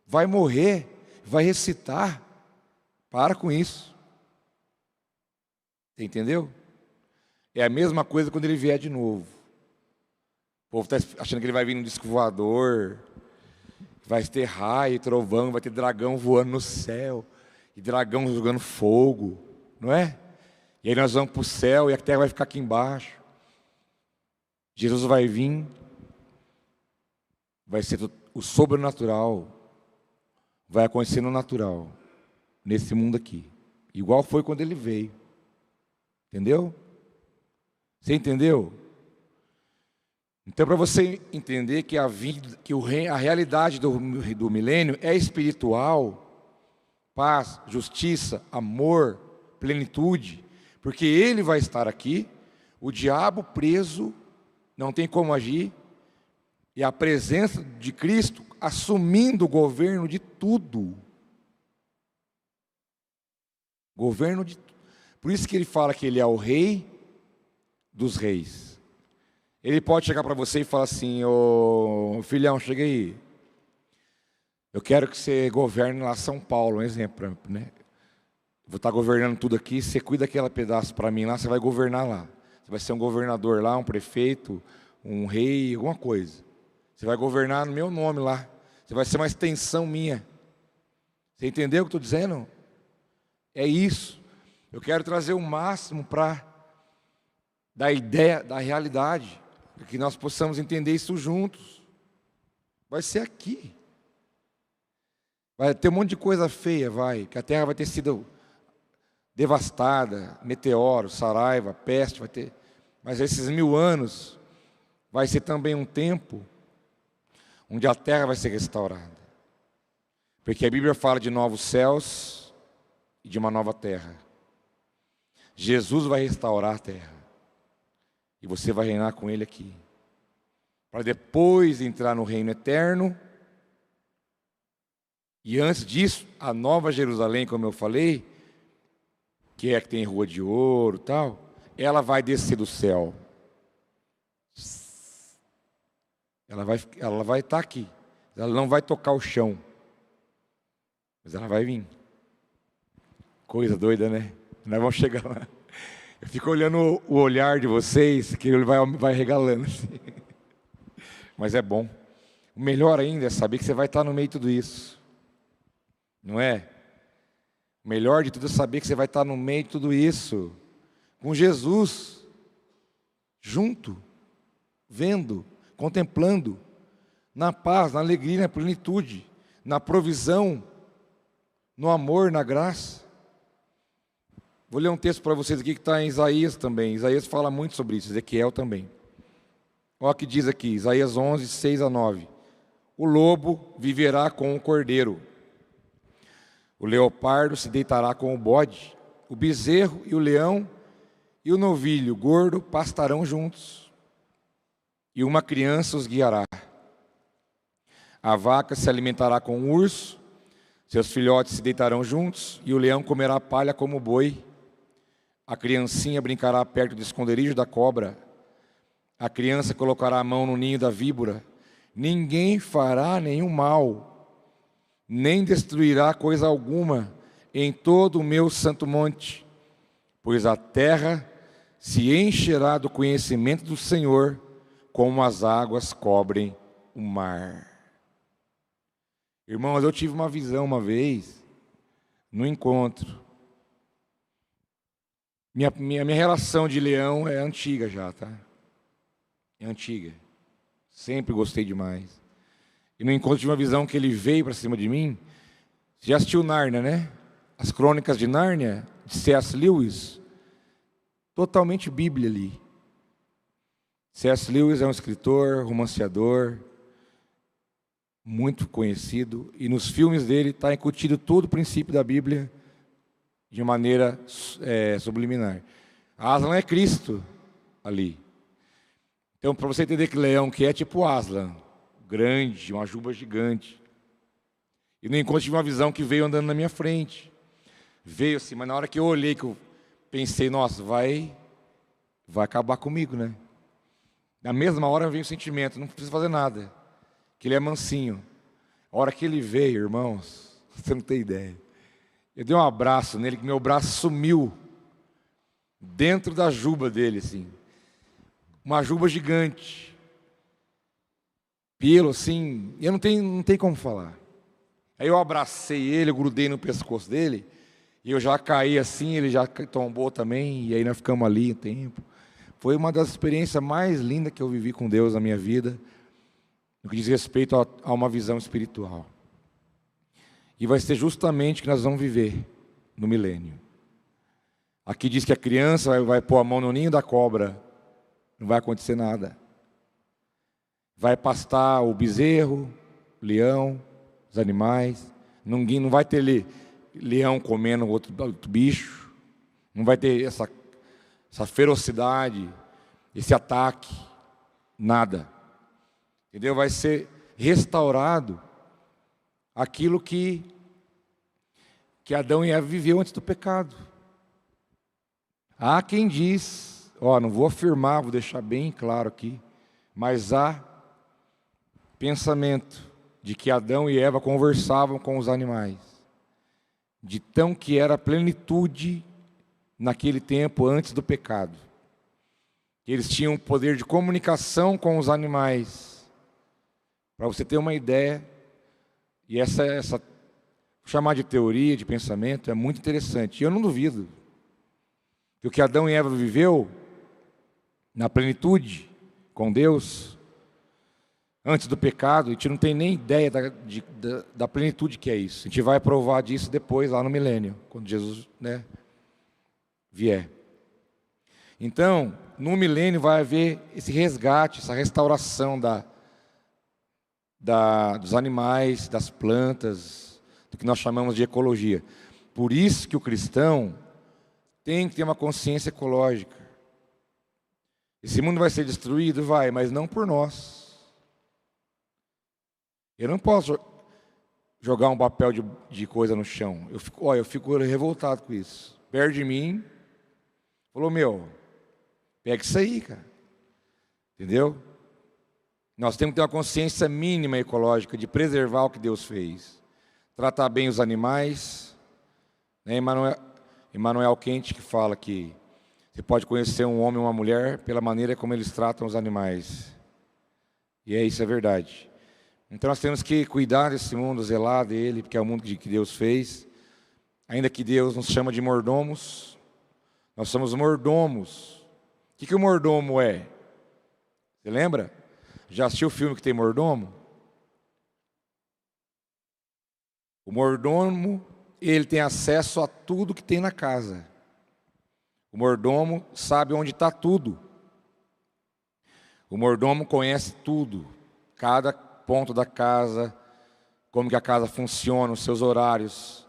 vai morrer, vai ressuscitar. Para com isso. Você entendeu? É a mesma coisa quando ele vier de novo. O povo está achando que ele vai vir num disco voador, vai ter raio, trovão, vai ter dragão voando no céu, e dragão jogando fogo, não é? E aí nós vamos para o céu e a terra vai ficar aqui embaixo. Jesus vai vir, vai ser o sobrenatural, vai acontecer no natural, nesse mundo aqui, igual foi quando ele veio. Entendeu? Você entendeu? Então, para você entender que a realidade do milênio é espiritual, paz, justiça, amor, plenitude, porque ele vai estar aqui, o diabo preso, não tem como agir, e a presença de Cristo assumindo o governo de tudo. Governo de tudo. Por isso que ele fala que ele é o rei dos reis. Ele pode chegar para você e falar assim: ô filhão, chega aí. Eu quero que você governe lá São Paulo, um exemplo, né? Vou estar governando tudo aqui, você cuida daquele pedaço para mim lá, você vai governar lá. Você vai ser um governador lá, um prefeito, um rei, alguma coisa. Você vai governar no meu nome lá. Você vai ser uma extensão minha. Você entendeu o que eu estou dizendo? É isso. Eu quero trazer o máximo da ideia, da realidade, para que nós possamos entender isso juntos. Vai ser aqui. Vai ter um monte de coisa feia, que a terra vai ter sido devastada, meteoro, saraiva, peste, vai ter. Mas esses 1000 anos vai ser também um tempo onde a terra vai ser restaurada. Porque a Bíblia fala de novos céus e de uma nova terra. Jesus vai restaurar a terra. E você vai reinar com Ele aqui. Para depois entrar no reino eterno. E antes disso, a nova Jerusalém, como eu falei, que é a que tem rua de ouro e tal, ela vai descer do céu. Ela vai estar aqui. Ela não vai tocar o chão. Mas ela vai vir. Coisa doida, né? Nós vamos chegar lá. Eu fico olhando o olhar de vocês, que ele vai regalando assim. Mas é bom. O melhor ainda é saber que você vai estar no meio de tudo isso. Não é? O melhor de tudo é saber que você vai estar no meio de tudo isso. Com Jesus. Junto. Vendo. Contemplando. Na paz, na alegria, na plenitude. Na provisão. No amor, na graça. Vou ler um texto para vocês aqui que está em Isaías também. Isaías fala muito sobre isso, Ezequiel também. Olha o que diz aqui, Isaías 11, 6 a 9. o lobo viverá com o cordeiro, o leopardo se deitará com o bode, o bezerro e o leão e o novilho gordo pastarão juntos, e uma criança os guiará. A vaca se alimentará com o urso, seus filhotes se deitarão juntos, e o leão comerá palha como o boi. A criancinha brincará perto do esconderijo da cobra. A criança colocará a mão no ninho da víbora. Ninguém fará nenhum mal, nem destruirá coisa alguma em todo o meu santo monte, pois a terra se encherá do conhecimento do Senhor, como as águas cobrem o mar. Irmãos, eu tive uma visão uma vez, no encontro. Minha relação de leão é antiga já, tá? É antiga. Sempre gostei demais. E no encontro tive uma visão que ele veio para cima de mim. Você já assistiu Nárnia, né? As Crônicas de Nárnia, de C.S. Lewis. Totalmente Bíblia ali. C.S. Lewis é um escritor, romanceador, muito conhecido. E nos filmes dele está incutido todo o princípio da Bíblia de maneira subliminar. Aslan é Cristo ali. Então, para você entender que leão que é tipo Aslan, grande, uma juba gigante. E no encontro tive uma visão que veio andando na minha frente. Veio assim, mas na hora que eu olhei, que eu pensei, nossa, vai acabar comigo, né? Na mesma hora veio o sentimento, não precisa fazer nada, que ele é mansinho. A hora que ele veio, irmãos, você não tem ideia. Eu dei um abraço nele, que meu braço sumiu dentro da juba dele, assim. Uma juba gigante. Pelo, assim, eu não tem como falar. Aí eu abracei ele, eu grudei no pescoço dele, e eu já caí assim, ele já tombou também, e aí nós ficamos ali um tempo. Foi uma das experiências mais lindas que eu vivi com Deus na minha vida, no que diz respeito a uma visão espiritual. E vai ser justamente o que nós vamos viver no milênio. Aqui diz que a criança vai pôr a mão no ninho da cobra, não vai acontecer nada. Vai pastar o bezerro, o leão, os animais. Não vai ter leão comendo outro bicho. Não vai ter essa ferocidade, esse ataque. Nada. Entendeu? Vai ser restaurado aquilo que Adão e Eva viveu antes do pecado. Há quem diz, não vou afirmar, vou deixar bem claro aqui, mas há pensamento de que Adão e Eva conversavam com os animais, de tão que era a plenitude naquele tempo antes do pecado. Eles tinham um poder de comunicação com os animais. Para você ter uma ideia, e essa vou chamar de teoria, de pensamento, é muito interessante. E eu não duvido que o que Adão e Eva viveu na plenitude com Deus, antes do pecado, a gente não tem nem ideia da plenitude que é isso. A gente vai provar disso depois, lá no milênio, quando Jesus, vier. Então, no milênio vai haver esse resgate, essa restauração dos animais, das plantas, do que nós chamamos de ecologia. Por isso que o cristão tem que ter uma consciência ecológica. Esse mundo vai ser destruído? Vai, mas não por nós. Eu não posso jogar um papel de coisa no chão. Eu fico revoltado com isso. Perto de mim, falou, pega isso aí, cara. Entendeu? Nós temos que ter uma consciência mínima ecológica de preservar o que Deus fez. Tratar bem os animais. Emmanuel Kant que fala que você pode conhecer um homem ou uma mulher pela maneira como eles tratam os animais. E isso é verdade. Então nós temos que cuidar desse mundo, zelar dele, porque é o mundo que Deus fez. Ainda que Deus nos chama de mordomos, nós somos mordomos. O que o mordomo é? Você lembra? Já assistiu o filme que tem mordomo? O mordomo, ele tem acesso a tudo que tem na casa. O mordomo sabe onde está tudo. O mordomo conhece tudo, cada ponto da casa, como que a casa funciona, os seus horários,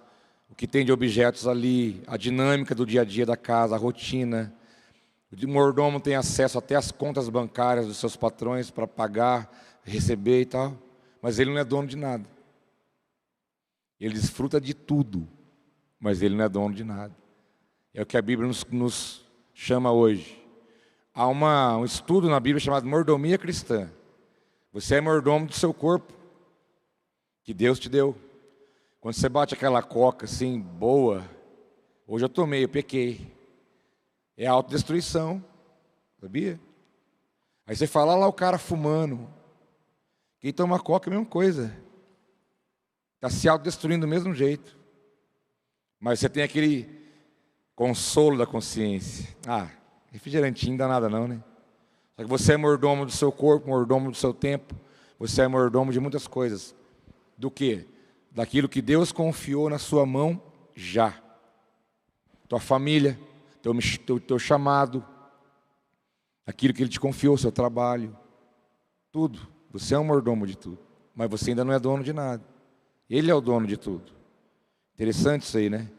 o que tem de objetos ali, a dinâmica do dia a dia da casa, a rotina. O mordomo tem acesso até às contas bancárias dos seus patrões para pagar, receber e tal, mas ele não é dono de nada. Ele desfruta de tudo, mas ele não é dono de nada. É o que a Bíblia nos chama hoje. Há um estudo na Bíblia chamado mordomia cristã. Você é mordomo do seu corpo, que Deus te deu. Quando você bate aquela coca assim, boa, hoje eu tomei, eu pequei. É autodestruição, sabia? Aí você fala lá o cara fumando. Quem toma coca é a mesma coisa. Está se autodestruindo do mesmo jeito. Mas você tem aquele consolo da consciência. Refrigerantinho não dá nada não, né? Só que você é mordomo do seu corpo, mordomo do seu tempo. Você é mordomo de muitas coisas. Do quê? Daquilo que Deus confiou na sua mão já. Tua família, teu chamado, aquilo que Ele te confiou, seu trabalho, tudo. Você é um mordomo de tudo, mas você ainda não é dono de nada. Ele é o dono de tudo. Interessante isso aí, né?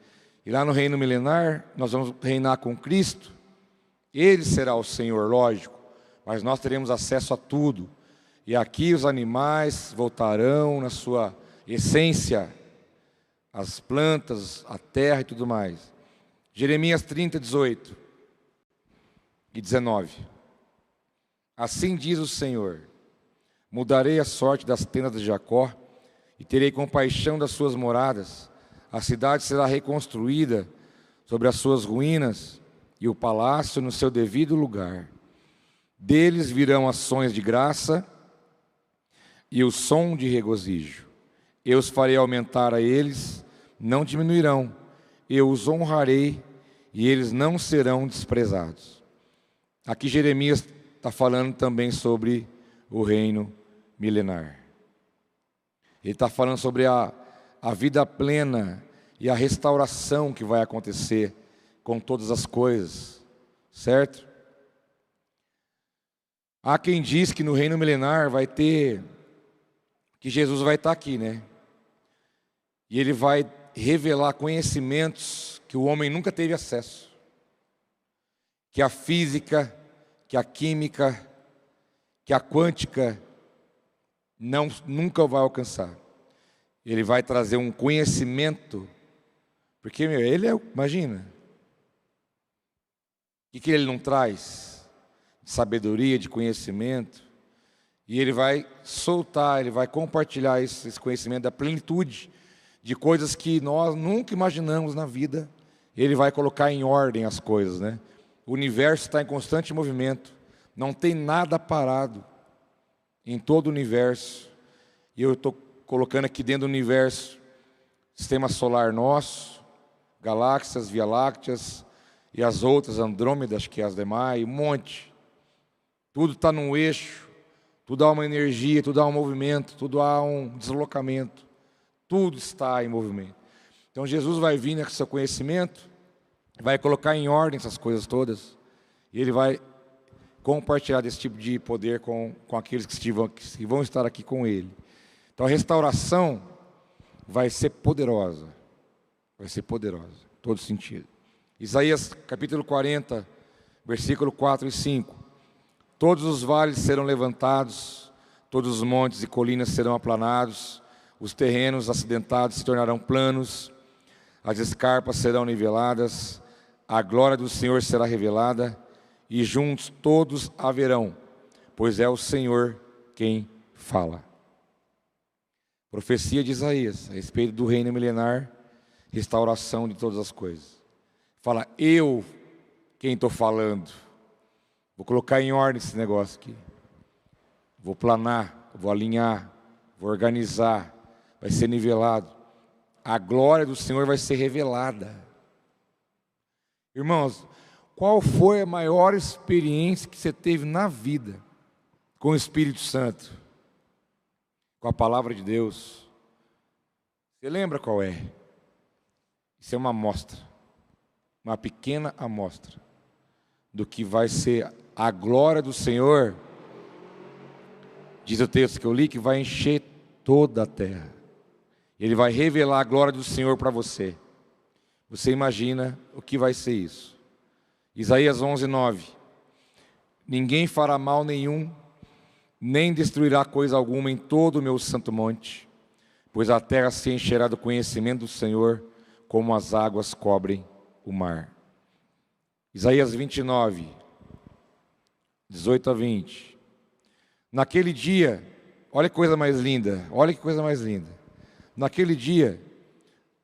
E lá no reino milenar, nós vamos reinar com Cristo. Ele será o Senhor, lógico, mas nós teremos acesso a tudo. E aqui os animais voltarão na sua essência, as plantas, a terra e tudo mais. Jeremias 30, 18 e 19. Assim diz o Senhor: mudarei a sorte das tendas de Jacó e terei compaixão das suas moradas. A cidade será reconstruída sobre as suas ruínas e o palácio no seu devido lugar. Deles virão ações de graça e o som de regozijo. Eu os farei aumentar a eles, não diminuirão. Eu os honrarei e eles não serão desprezados. Aqui Jeremias está falando também sobre o reino milenar. Ele está falando sobre a vida plena e a restauração que vai acontecer com todas as coisas, certo? Há quem diz que no reino milenar vai ter, que Jesus vai estar aqui, né? E Ele vai revelar conhecimentos que o homem nunca teve acesso, que a física, que a química, que a quântica nunca vai alcançar. Ele vai trazer um conhecimento, porque ele é, imagina, o que ele não traz? De sabedoria, de conhecimento, e ele vai soltar, ele vai compartilhar esse conhecimento da plenitude de coisas que nós nunca imaginamos na vida. Ele vai colocar em ordem as coisas, né? O universo está em constante movimento, não tem nada parado em todo o universo. E eu estou colocando aqui dentro do universo, sistema solar nosso, galáxias, via-lácteas e as outras, Andrômedas, que é as demais, um monte. Tudo está num eixo, tudo há uma energia, tudo há um movimento, tudo há um deslocamento. Tudo está em movimento. Então Jesus vai vir com seu conhecimento, vai colocar em ordem essas coisas todas, e Ele vai compartilhar desse tipo de poder com aqueles que vão estar aqui com Ele. Então a restauração vai ser poderosa, em todo sentido. Isaías capítulo 40, versículo 4 e 5. Todos os vales serão levantados, todos os montes e colinas serão aplanados, os terrenos acidentados se tornarão planos, as escarpas serão niveladas, a glória do Senhor será revelada, e juntos todos a verão, pois é o Senhor quem fala. Profecia de Isaías, a respeito do reino milenar, restauração de todas as coisas. Fala, eu quem estou falando. Vou colocar em ordem esse negócio aqui. Vou planar, vou alinhar, vou organizar, vai ser nivelado. A glória do Senhor vai ser revelada. Irmãos, qual foi a maior experiência que você teve na vida com o Espírito Santo? Com a palavra de Deus? Você lembra qual é? Isso é uma amostra, uma pequena amostra do que vai ser a glória do Senhor diz o texto que eu li, que vai encher toda a terra. Ele vai revelar a glória do Senhor para você. Você imagina o que vai ser isso? Isaías 11:9. Ninguém fará mal nenhum, nem destruirá coisa alguma em todo o meu santo monte, pois a terra se encherá do conhecimento do Senhor, como as águas cobrem o mar. Isaías 29, 18 a 20. Naquele dia, olha que coisa mais linda, olha que coisa mais linda. Naquele dia,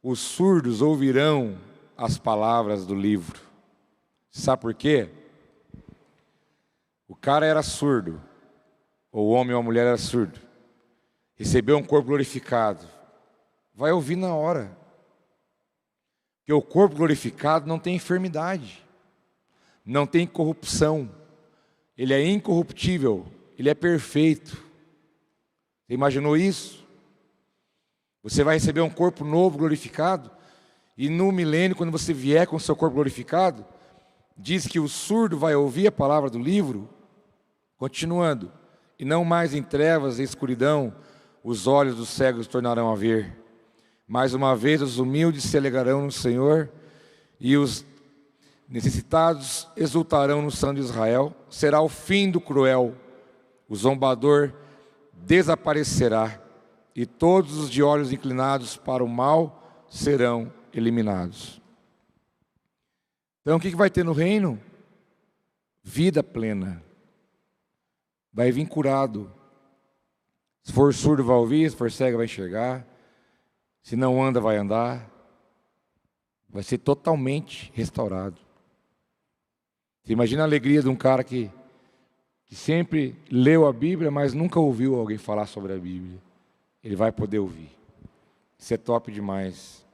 os surdos ouvirão as palavras do livro. Sabe por quê? O cara era surdo, ou o homem ou a mulher era surdo, recebeu um corpo glorificado, vai ouvir na hora. Porque o corpo glorificado não tem enfermidade, não tem corrupção, ele é incorruptível, ele é perfeito. Você imaginou isso? Você vai receber um corpo novo, glorificado, e no milênio, quando você vier com o seu corpo glorificado, diz que o surdo vai ouvir a palavra do livro, continuando, e não mais em trevas e escuridão, os olhos dos cegos tornarão a ver. Mais uma vez os humildes se alegrarão no Senhor, e os necessitados exultarão no Santo de Israel. Será o fim do cruel, o zombador desaparecerá, e todos os de olhos inclinados para o mal serão eliminados. Então o que vai ter no reino? Vida plena. Vai vir curado. Se for surdo vai ouvir, se for cego vai enxergar. Se não anda vai andar. Vai ser totalmente restaurado. Você imagina a alegria de um cara que sempre leu a Bíblia, mas nunca ouviu alguém falar sobre a Bíblia. Ele vai poder ouvir. Isso é top demais.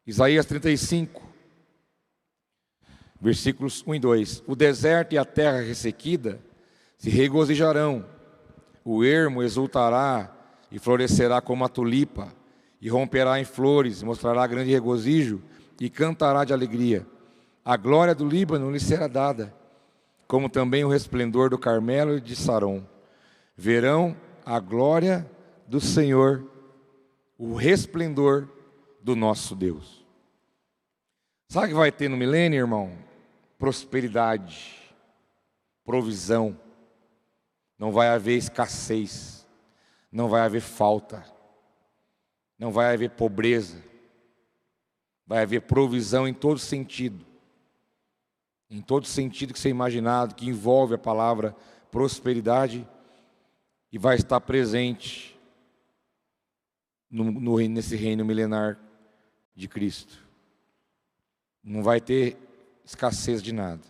Isaías 35, versículos 1 e 2. O deserto e a terra ressequida se regozijarão. O ermo exultará e florescerá como a tulipa, e romperá em flores, mostrará grande regozijo e cantará de alegria. A glória do Líbano lhe será dada, como também o resplendor do Carmelo e de Saron. Verão a glória do Senhor, o resplendor do nosso Deus. Sabe o que vai ter no milênio, irmão? Prosperidade, provisão. Não vai haver escassez, não vai haver falta, não vai haver pobreza. Vai haver provisão em todo sentido. Em todo sentido que você imaginado, que envolve a palavra prosperidade, e vai estar presente nesse reino milenar de Cristo. Não vai ter escassez de nada.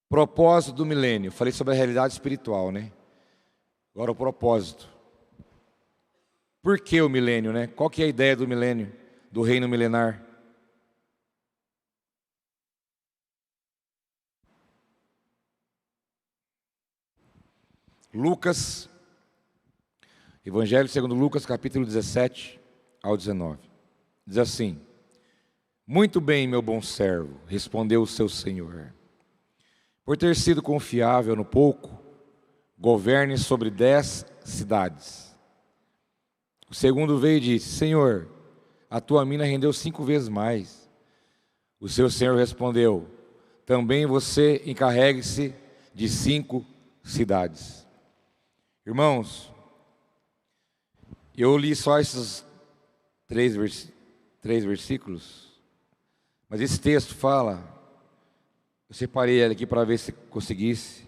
Propósito do milênio. Falei sobre a realidade espiritual, né? Agora o propósito. Por que o milênio, né? Qual que é a ideia do milênio, do reino milenar? Lucas, Evangelho segundo Lucas, capítulo 17 ao 19. Diz assim: Muito bem, meu bom servo, respondeu o seu senhor. Por ter sido confiável no pouco, governe sobre 10 cidades. O segundo veio e disse: Senhor, a tua mina rendeu 5 vezes mais. O seu senhor respondeu: Também você encarregue-se de 5 cidades. Irmãos, eu li só esses 3 versículos, mas esse texto fala, eu separei ele aqui para ver se conseguisse,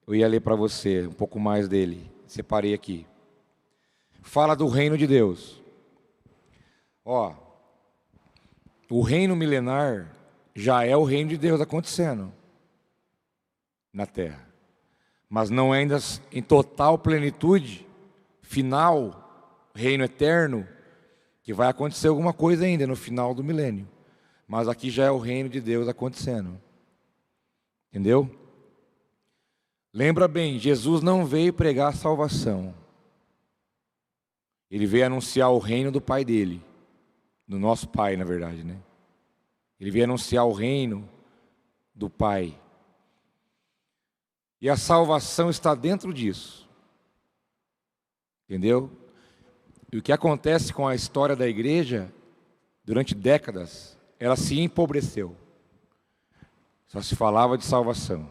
eu ia ler para você um pouco mais dele, separei aqui. Fala do reino de Deus. Ó, o reino milenar já é o reino de Deus acontecendo na terra, mas não é ainda em total plenitude, final, reino eterno, que vai acontecer alguma coisa ainda no final do milênio, mas aqui já é o reino de Deus acontecendo, entendeu? Lembra bem, Jesus não veio pregar a salvação, ele veio anunciar o reino do Pai dele, do nosso Pai, na verdade, né? Ele veio anunciar o reino do Pai. E a salvação está dentro disso. Entendeu? E o que acontece com a história da igreja, durante décadas, ela se empobreceu. Só se falava de salvação.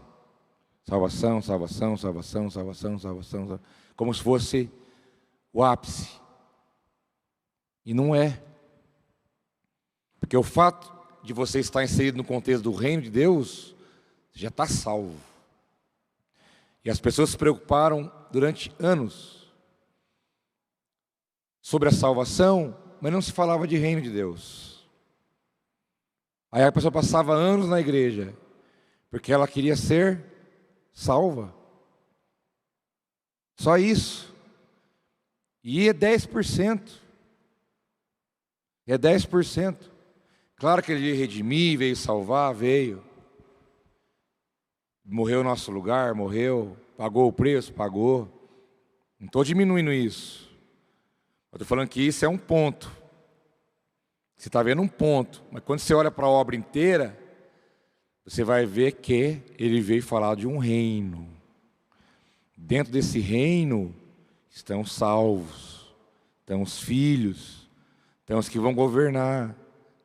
Salvação, salvação, salvação, salvação, salvação, como se fosse o ápice. E não é. Porque o fato de você estar inserido no contexto do reino de Deus, já está salvo. E as pessoas se preocuparam durante anos sobre a salvação, mas não se falava de reino de Deus. Aí a pessoa passava anos na igreja, porque ela queria ser salva. Só isso. E é 10%. É 10%. Claro que ele veio redimir, veio salvar, veio. Morreu no nosso lugar, morreu. Pagou o preço, pagou. Não estou diminuindo isso. Eu estou falando que isso é um ponto. Você está vendo um ponto. Mas quando você olha para a obra inteira, você vai ver que ele veio falar de um reino. Dentro desse reino estão os salvos, estão os filhos, estão os que vão governar.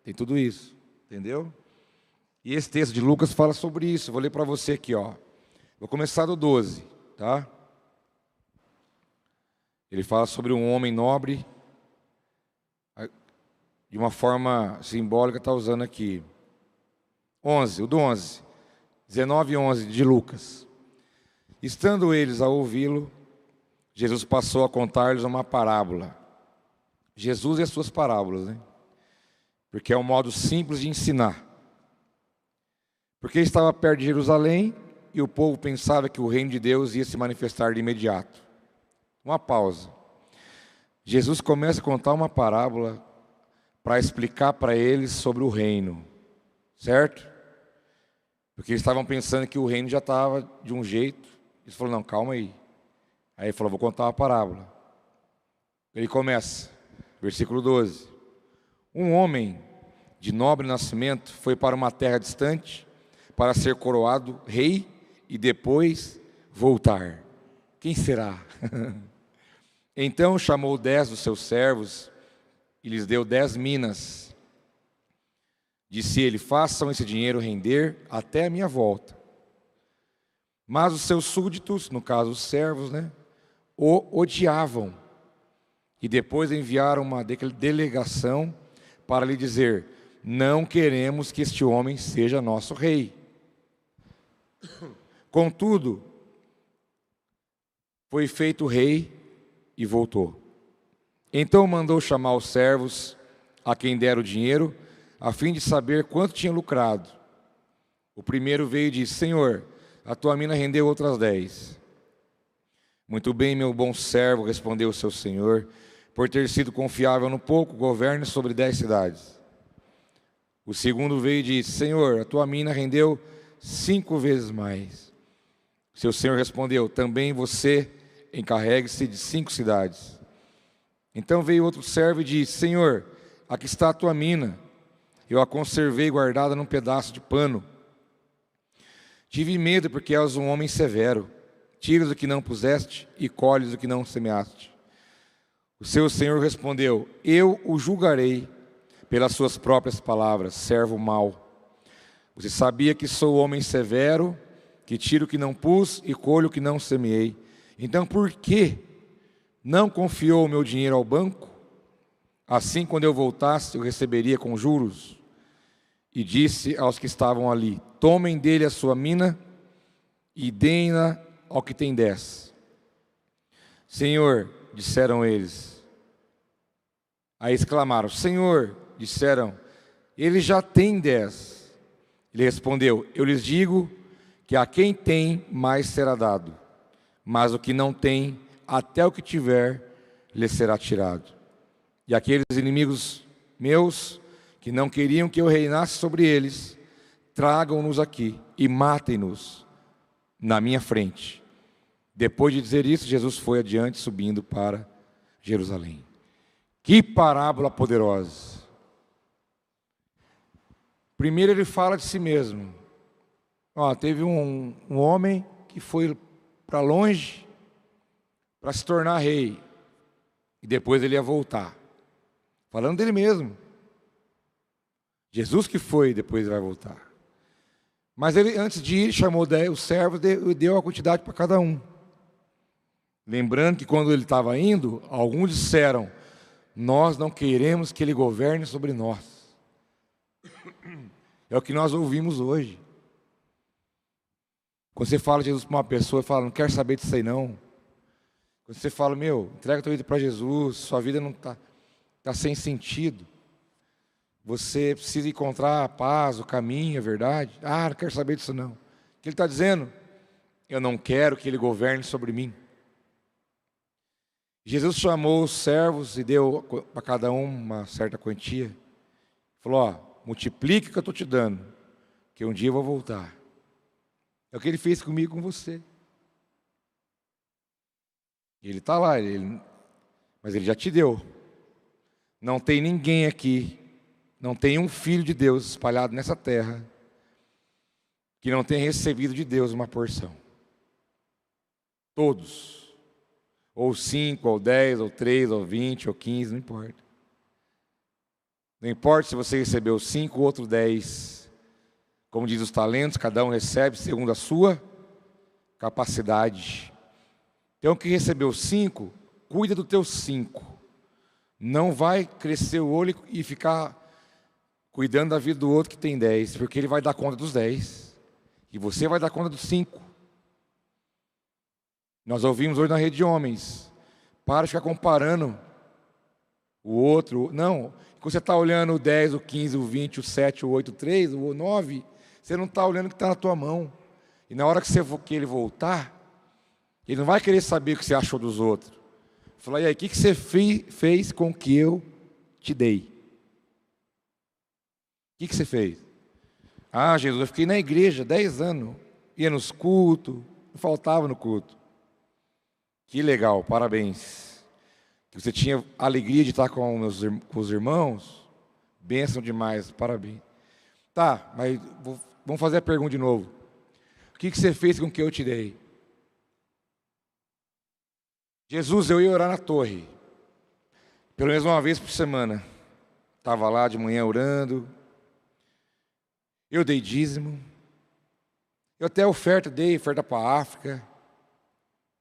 Tem tudo isso, entendeu? E esse texto de Lucas fala sobre isso. Vou ler para você aqui, ó. Vou começar do 12, tá? Ele fala sobre um homem nobre, de uma forma simbólica, está usando aqui. 11, o do 11, 19 e 11 de Lucas. Estando eles a ouvi-lo, Jesus passou a contar-lhes uma parábola. Jesus e as suas parábolas, né? Porque é um modo simples de ensinar. Porque estava perto de Jerusalém e o povo pensava que o reino de Deus ia se manifestar de imediato. Uma pausa. Jesus começa a contar uma parábola para explicar para eles sobre o reino, certo? Porque eles estavam pensando que o reino já estava de um jeito. Ele falou, não, calma aí. Aí ele falou, vou contar uma parábola. Ele começa, versículo 12. Um homem de nobre nascimento foi para uma terra distante para ser coroado rei e depois voltar. Quem será? Então chamou 10 dos seus servos e lhes deu 10 minas. Disse ele, façam esse dinheiro render até a minha volta. Mas os seus súditos, no caso os servos, né, o odiavam. E depois enviaram uma delegação para lhe dizer, não queremos que este homem seja nosso rei. Contudo, foi feito rei e voltou. Então mandou chamar os servos a quem dera o dinheiro, a fim de saber quanto tinha lucrado. O primeiro veio e disse, Senhor, a tua mina rendeu outras 10. Muito bem, meu bom servo, respondeu o seu senhor, por ter sido confiável no pouco, governe sobre 10 cidades. O segundo veio e disse, Senhor, a tua mina rendeu 5 vezes mais. Seu senhor respondeu, também você encarregue-se de 5 cidades. Então veio outro servo e disse, Senhor, aqui está a tua mina, eu a conservei guardada num pedaço de pano. Tive medo porque és um homem severo, tiras o que não puseste e colhes o que não semeaste. O seu senhor respondeu, eu o julgarei pelas suas próprias palavras, servo mau. Você sabia que sou homem severo, que tiro o que não pus e colho o que não semeei. Então por que não confiou o meu dinheiro ao banco? Assim, quando eu voltasse, eu receberia com juros. E disse aos que estavam ali, tomem dele a sua mina e deem-na ao que tem 10. Senhor, disseram eles. Aí exclamaram, Senhor, disseram, ele já tem 10. Ele respondeu, eu lhes digo que a quem tem mais será dado, mas o que não tem, até o que tiver, lhe será tirado. E aqueles inimigos meus, que não queriam que eu reinasse sobre eles, tragam-nos aqui e matem-nos na minha frente. Depois de dizer isso, Jesus foi adiante, subindo para Jerusalém. Que parábola poderosa! Primeiro ele fala de si mesmo. Teve um homem que foi para longe para se tornar rei. E depois ele ia voltar. Falando dele mesmo. Jesus que foi, depois ele vai voltar. Mas ele, antes de ir, chamou os servos e deu a quantidade para cada um. Lembrando que quando ele estava indo, alguns disseram: nós não queremos que ele governe sobre nós. É o que nós ouvimos hoje. Quando você fala de Jesus para uma pessoa, fala: não quero saber disso aí não. Quando você fala: meu, entrega a tua vida para Jesus, sua vida não está sem sentido. Você precisa encontrar a paz, o caminho, a verdade. Ah, não quero saber disso não. O que ele está dizendo? Eu não quero que ele governe sobre mim. Jesus chamou os servos e deu para cada um uma certa quantia. Falou: ó, multiplique o que eu estou te dando, que um dia eu vou voltar. É o que ele fez comigo e com você. Ele está lá, mas ele já te deu. Não tem ninguém aqui, não tem um filho de Deus espalhado nessa terra que não tenha recebido de Deus uma porção. Todos. Ou 5, ou 10, ou 3, ou 20, ou 15, não importa. Não importa se você recebeu 5, outro 10. Como diz os talentos, cada um recebe segundo a sua capacidade. Então, quem recebeu 5, cuida do teu 5. Não vai crescer o olho e ficar cuidando da vida do outro que tem 10, porque ele vai dar conta dos 10. E você vai dar conta dos 5. Nós ouvimos hoje na rede de homens: para de ficar comparando o outro. Não, quando você está olhando o 10, o 15, o 20, o 7, o 8, o 3, o 9, você não está olhando o que está na tua mão. E na hora que ele voltar, ele não vai querer saber o que você achou dos outros. Falar: e aí, o que você fez com o que eu te dei? O que você fez? Ah, Jesus, eu fiquei na igreja 10 anos, ia nos cultos, não faltava no culto. Que legal, parabéns. Que você tinha alegria de estar com os irmãos, bênção demais, parabéns. Tá, mas vamos fazer a pergunta de novo. O que você fez com o que eu te dei? Jesus, eu ia orar na torre, pelo menos uma vez por semana. Estava lá de manhã orando. Eu dei dízimo. Eu até dei oferta para a África.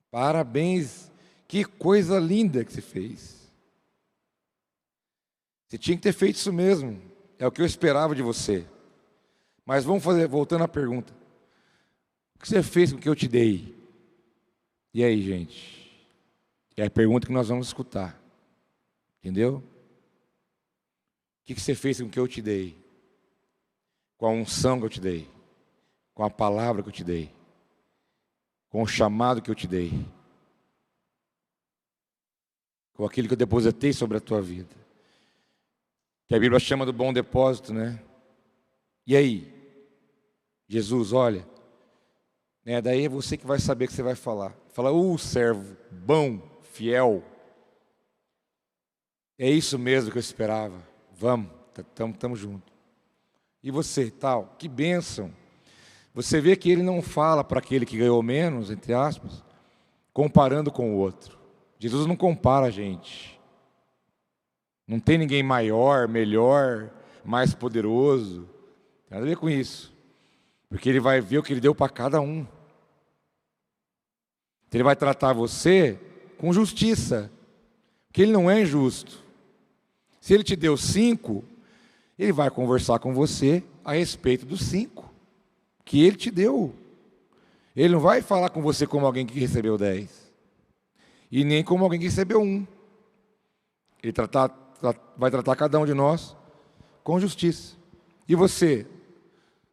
Parabéns, que coisa linda que você fez. Você tinha que ter feito isso mesmo. É o que eu esperava de você. Mas voltando à pergunta. O que você fez com o que eu te dei? E aí, gente? É a pergunta que nós vamos escutar. Entendeu? O que você fez com o que eu te dei? Com a unção que eu te dei? Com a palavra que eu te dei? Com o chamado que eu te dei? Com aquilo que eu depositei sobre a tua vida? Que a Bíblia chama do bom depósito, né? E aí? Jesus, olha, né, daí é você que vai saber o que você vai falar. Fala: servo bom, fiel. É isso mesmo que eu esperava. Vamos, estamos juntos. E você, tal, que bênção. Você vê que ele não fala para aquele que ganhou menos, entre aspas, comparando com o outro. Jesus não compara a gente. Não tem ninguém maior, melhor, mais poderoso. Não tem nada a ver com isso. Porque ele vai ver o que ele deu para cada um. Então ele vai tratar você com justiça. Porque ele não é injusto. Se ele te deu 5, ele vai conversar com você a respeito dos 5 que ele te deu. Ele não vai falar com você como alguém que recebeu 10. E nem como alguém que recebeu 1. Ele vai tratar cada um de nós com justiça. E você?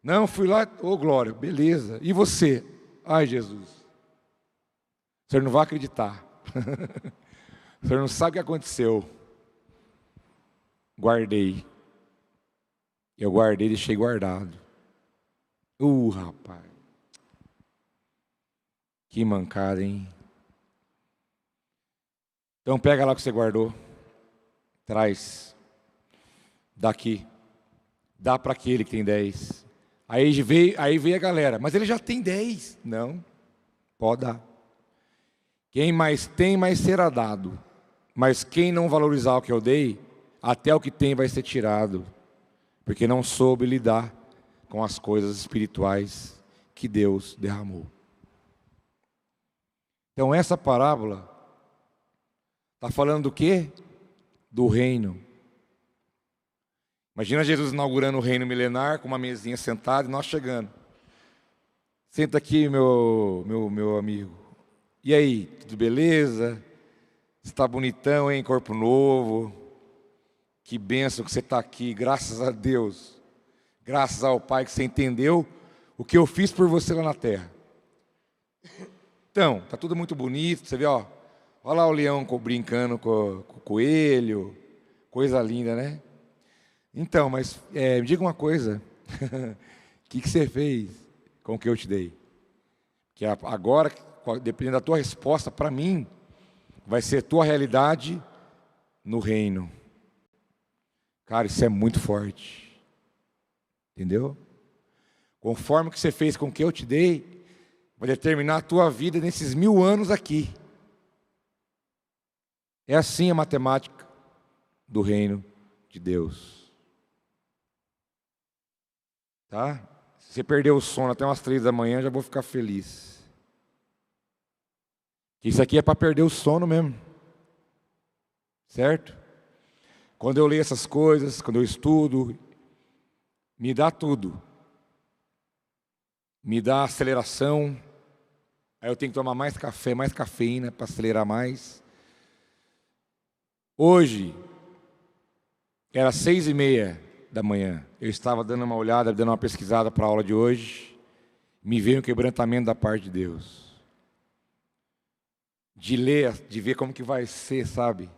Não, fui lá, glória, beleza. E você? Ai, Jesus. O senhor não vai acreditar. O senhor não sabe o que aconteceu. Guardei. Eu guardei e deixei guardado. Rapaz. Que mancada, hein? Então pega lá o que você guardou. Traz. Daqui. Dá para aquele que tem 10. Aí veio a galera. Mas ele já tem 10. Não. Pode dar. Quem mais tem, mais será dado. Mas quem não valorizar o que eu dei, até o que tem vai ser tirado. Porque não soube lidar com as coisas espirituais que Deus derramou. Então essa parábola está falando do quê? Do reino. Imagina Jesus inaugurando o reino milenar, com uma mesinha sentada e nós chegando. Senta aqui, meu amigo. E aí, tudo beleza? Você está bonitão, hein? Corpo novo. Que bênção que você está aqui, graças a Deus. Graças ao Pai que você entendeu o que eu fiz por você lá na terra. Então, está tudo muito bonito, você vê, ó. Olha lá o leão brincando com o coelho. Coisa linda, né? Então, mas me diga uma coisa. O que você fez com o que eu te dei? Que agora, dependendo da tua resposta, para mim, vai ser tua realidade no reino. Cara, isso é muito forte. Entendeu? Conforme o que você fez com o que eu te dei, vai determinar a tua vida nesses 1000 anos aqui. É assim a matemática do reino de Deus. Tá? Se você perder o sono até umas 3 da manhã, já vou ficar feliz. Isso aqui é para perder o sono mesmo. Certo? Quando eu leio essas coisas, quando eu estudo, me dá tudo. Me dá aceleração. Aí eu tenho que tomar mais café, mais cafeína para acelerar mais. Hoje, era 6:30 da manhã. Eu estava dando uma olhada, dando uma pesquisada para a aula de hoje. Me veio um quebrantamento da parte de Deus. De ler, de ver como que vai ser, sabe?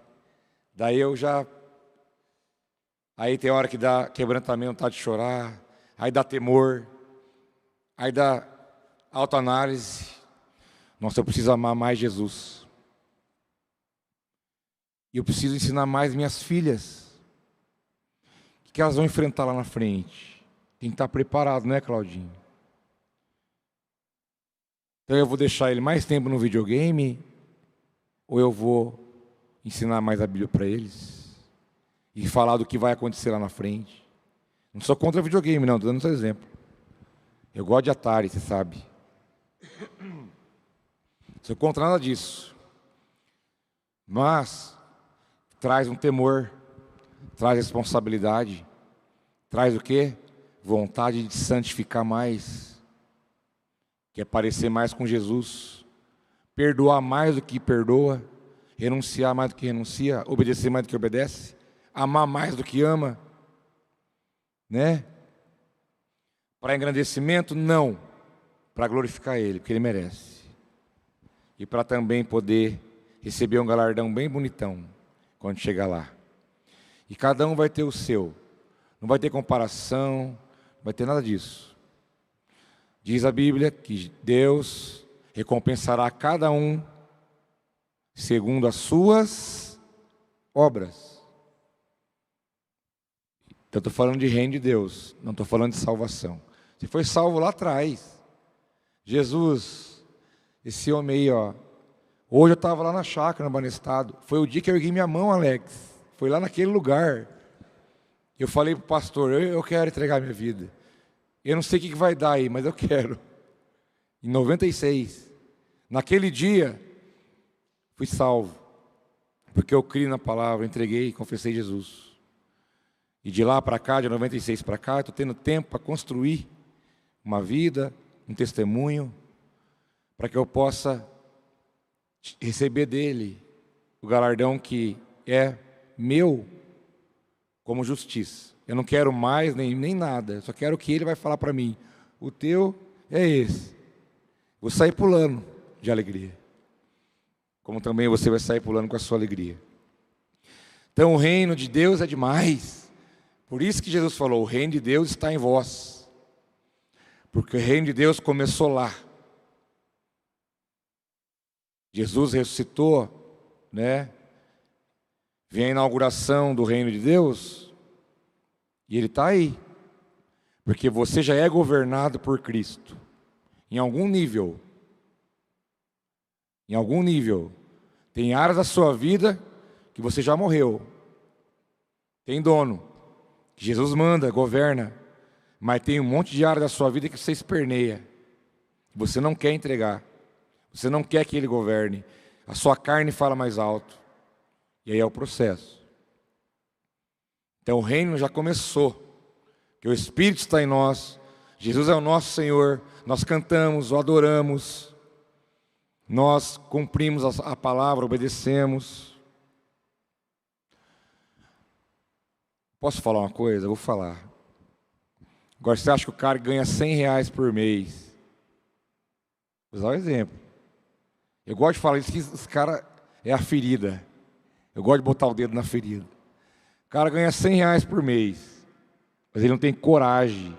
Daí eu já... Aí tem hora que dá quebrantamento, tá de chorar. Aí dá temor. Aí dá autoanálise. Nossa, eu preciso amar mais Jesus. E eu preciso ensinar mais minhas filhas. O que elas vão enfrentar lá na frente? Tem que estar preparado, né, Claudinho? Então eu vou deixar ele mais tempo no videogame? Ou eu vou ensinar mais a Bíblia para eles? E falar do que vai acontecer lá na frente? Não sou contra videogame, não, estou dando esse exemplo. Eu gosto de Atari, você sabe. Sou contra nada disso. Mas traz um temor, traz responsabilidade, traz o quê? Vontade de santificar mais, quer parecer mais com Jesus, perdoar mais do que perdoa, renunciar mais do que renuncia, obedecer mais do que obedece, amar mais do que ama, né? Para engrandecimento, não, para glorificar Ele, porque Ele merece, e para também poder receber um galardão bem bonitão, quando chegar lá. E cada um vai ter o seu. Não vai ter comparação, não vai ter nada disso. Diz a Bíblia que Deus recompensará cada um segundo as suas obras. Então, estou falando de reino de Deus, não estou falando de salvação. Você foi salvo lá atrás. Jesus, esse homem aí, ó. Hoje eu estava lá na chácara, no Banestado. Foi o dia que eu ergui minha mão, Alex. Foi lá naquele lugar. Eu falei para o pastor, eu quero entregar minha vida. Eu não sei o que vai dar aí, mas eu quero. Em 96. Naquele dia, fui salvo. Porque eu criei na palavra, entreguei e confessei Jesus. E de lá para cá, de 96 para cá, estou tendo tempo para construir uma vida, um testemunho, para que eu possa receber dele o galardão que é meu como justiça. Eu não quero mais nem nada, eu só quero o que ele vai falar para mim. O teu é esse. Vou sair pulando de alegria. Como também você vai sair pulando com a sua alegria. Então o reino de Deus é demais. Por isso que Jesus falou, o reino de Deus está em vós. Porque o reino de Deus começou lá. Jesus ressuscitou, né? Vem a inauguração do reino de Deus, e Ele está aí, porque você já é governado por Cristo, em algum nível. Em algum nível. Tem áreas da sua vida que você já morreu. Tem dono. Jesus manda, governa. Mas tem um monte de áreas da sua vida que você esperneia. Você não quer entregar. Você não quer que ele governe. A sua carne fala mais alto. E aí é o processo. Então o reino já começou. Que o Espírito está em nós. Jesus é o nosso Senhor. Nós cantamos, o adoramos. Nós cumprimos a palavra, obedecemos. Posso falar uma coisa? Eu vou falar. Agora, você acha que o cara ganha R$100 por mês? Vou usar um exemplo. Eu gosto de falar isso, que esse cara é a ferida. Eu gosto de botar o dedo na ferida. O cara ganha R$100 por mês, mas ele não tem coragem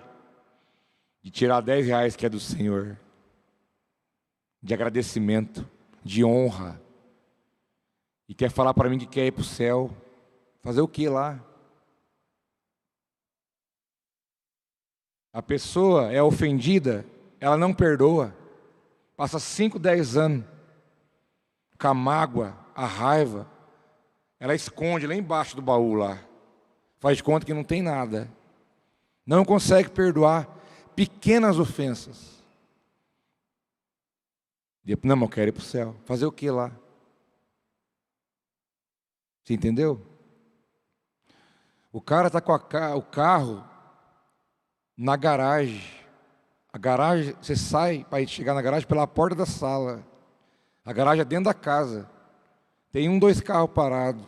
de tirar R$10 que é do Senhor, de agradecimento, de honra, e quer falar para mim que quer ir para o céu. Fazer o que lá? A pessoa é ofendida, ela não perdoa, passa 5, 10 anos com a mágoa, a raiva, ela esconde lá embaixo do baú lá, faz de conta que não tem nada, não consegue perdoar pequenas ofensas. Não, mas eu quero ir para o céu. Fazer o que lá? Você entendeu? O cara está com o carro na garagem. A garagem, você sai para chegar na garagem pela porta da sala. A garagem é dentro da casa. Tem 1, 2 carros parados.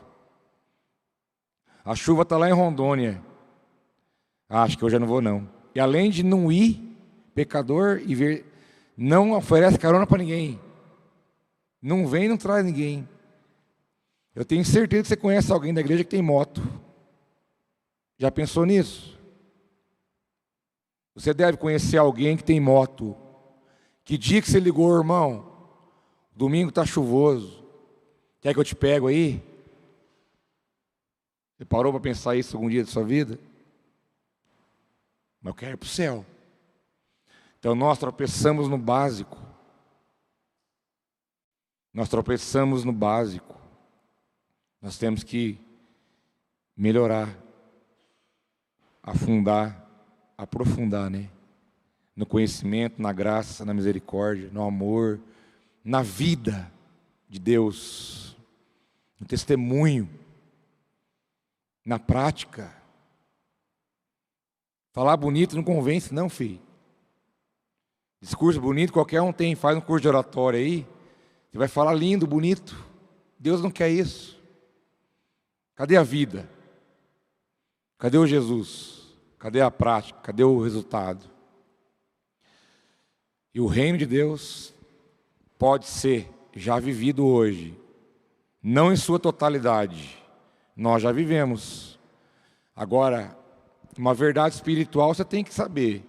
A chuva está lá em Rondônia. Acho que hoje eu não vou não. E além de não ir, pecador, e ver, não oferece carona para ninguém. Não vem, não traz ninguém. Eu tenho certeza que você conhece alguém da igreja que tem moto. Já pensou nisso? Você deve conhecer alguém que tem moto. Que dia que você ligou, irmão? Domingo está chuvoso. Quer que eu te pego aí? Você parou para pensar isso algum dia da sua vida? Mas eu quero ir para o céu. Então nós tropeçamos no básico. Nós tropeçamos no básico. Nós temos que melhorar, afundar, aprofundar, né? No conhecimento, na graça, na misericórdia, no amor, na vida de Deus, no testemunho, na prática. Falar bonito não convence, não, filho. Discurso bonito, qualquer um tem, faz um curso de oratória aí, você vai falar lindo, bonito. Deus não quer isso. Cadê a vida? Cadê o Jesus? Cadê a prática? Cadê o resultado? E o reino de Deus pode ser já vivido hoje, não em sua totalidade. Nós já vivemos. Agora, uma verdade espiritual você tem que saber.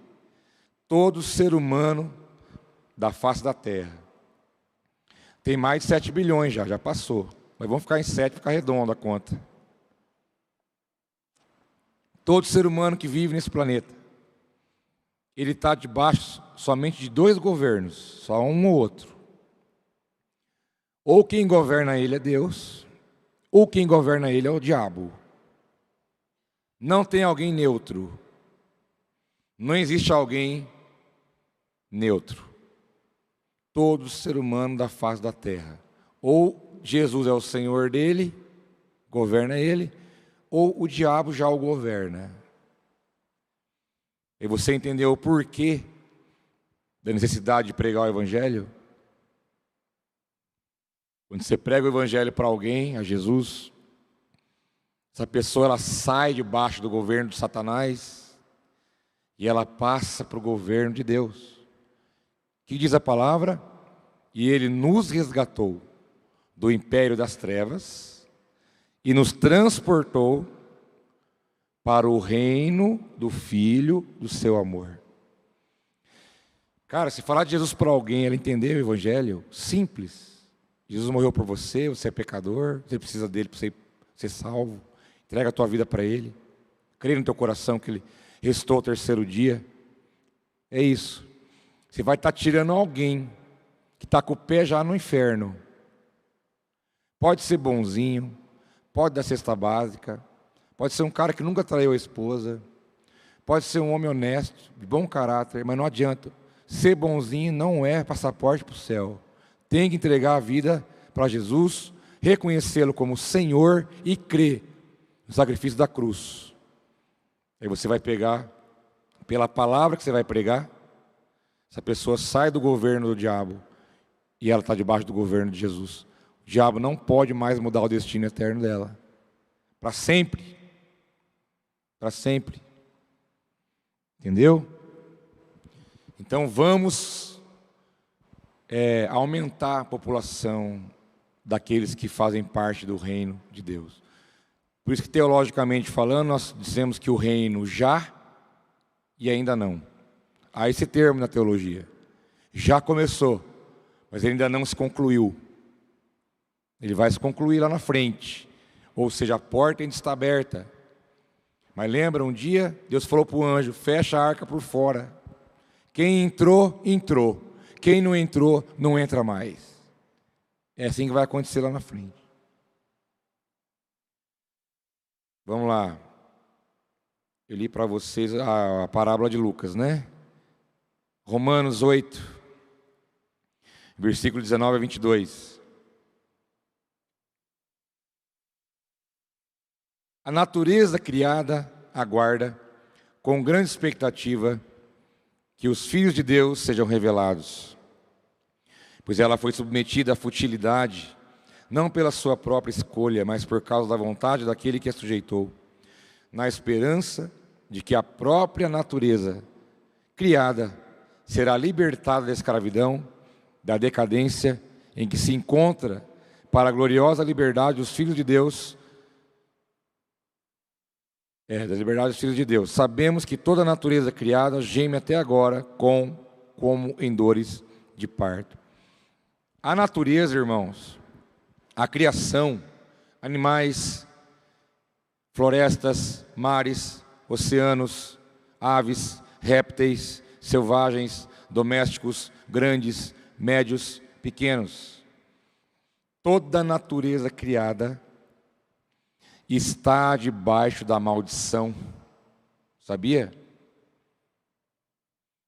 Todo ser humano da face da terra tem mais de 7 bilhões já passou. Mas vamos ficar em 7, ficar redondo a conta. Todo ser humano que vive nesse planeta, ele está debaixo somente de 2 governos, só um ou outro. Ou quem governa ele é Deus, ou quem governa ele é o diabo. Não tem alguém neutro. Não existe alguém neutro. Todo ser humano da face da terra. Ou Jesus é o Senhor dele, governa ele, ou o diabo já o governa. E você entendeu o porquê da necessidade de pregar o Evangelho? Quando você prega o Evangelho para alguém, a Jesus, essa pessoa ela sai debaixo do governo de Satanás e ela passa para o governo de Deus. O que diz a palavra? E Ele nos resgatou do império das trevas e nos transportou para o reino do Filho do seu amor. Cara, se falar de Jesus para alguém, ela entender o Evangelho, simples. Jesus morreu por você, você é pecador, você precisa dele para você ser salvo. Entrega a tua vida para Ele. Crê no teu coração que Ele restou ao 3º dia. É isso. Você vai estar tirando alguém que está com o pé já no inferno. Pode ser bonzinho, pode dar cesta básica, pode ser um cara que nunca traiu a esposa, pode ser um homem honesto, de bom caráter, mas não adianta. Ser bonzinho não é passaporte para o céu. Tem que entregar a vida para Jesus, reconhecê-lo como Senhor e crer no sacrifício da cruz. Aí você vai pegar, pela palavra que você vai pregar, essa pessoa sai do governo do diabo e ela está debaixo do governo de Jesus. O diabo não pode mais mudar o destino eterno dela. Para sempre. Para sempre. Entendeu? Então vamos aumentar a população daqueles que fazem parte do reino de Deus. Por isso que, teologicamente falando, nós dizemos que o reino já e ainda não. Há esse termo na teologia. Já começou, mas ele ainda não se concluiu. Ele vai se concluir lá na frente. Ou seja, a porta ainda está aberta. Mas lembra, um dia, Deus falou para o anjo, fecha a arca por fora. Quem entrou, entrou. Quem não entrou, não entra mais. É assim que vai acontecer lá na frente. Vamos lá. Eu li para vocês a parábola de Lucas, né? Romanos 8, versículo 19 a 22. A natureza criada aguarda, com grande expectativa, que os filhos de Deus sejam revelados. Pois ela foi submetida à futilidade, não pela sua própria escolha, mas por causa da vontade daquele que a sujeitou, na esperança de que a própria natureza criada será libertada da escravidão, da decadência em que se encontra, para a gloriosa liberdade dos filhos de Deus. Da liberdade dos filhos de Deus. Sabemos que toda a natureza criada geme até agora como em dores de parto. A natureza, irmãos, a criação, animais, florestas, mares, oceanos, aves, répteis, selvagens, domésticos, grandes, médios, pequenos. Toda a natureza criada está debaixo da maldição. Sabia?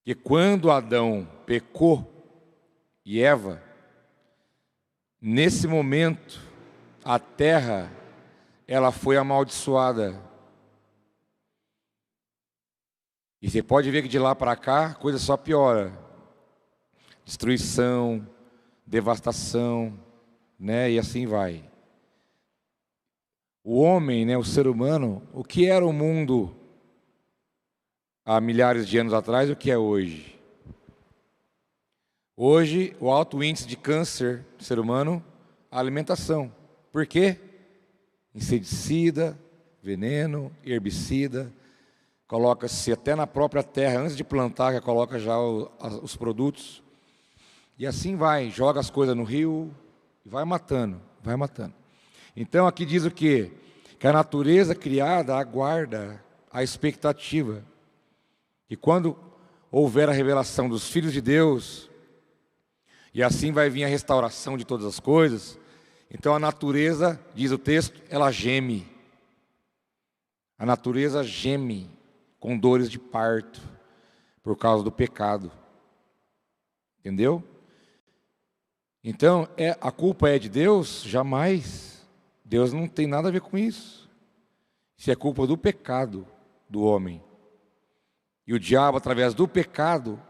Que quando Adão pecou e Eva, nesse momento, a terra, ela foi amaldiçoada. E você pode ver que de lá para cá, a coisa só piora. Destruição, devastação, né? E assim vai. O homem, né, o ser humano, o que era o mundo há milhares de anos atrás, o que é hoje? Hoje, o alto índice de câncer do ser humano, a alimentação. Por quê? Inseticida, veneno, herbicida, coloca-se até na própria terra, antes de plantar, já coloca já os produtos. E assim vai, joga as coisas no rio, e vai matando, vai matando. Então aqui diz o quê? Que a natureza criada aguarda a expectativa. E quando houver a revelação dos filhos de Deus, e assim vai vir a restauração de todas as coisas, então a natureza, diz o texto, ela geme. A natureza geme com dores de parto, por causa do pecado. Entendeu? Então, a culpa é de Deus? Jamais. Deus não tem nada a ver com isso. Isso é culpa do pecado do homem. E o diabo, através do pecado,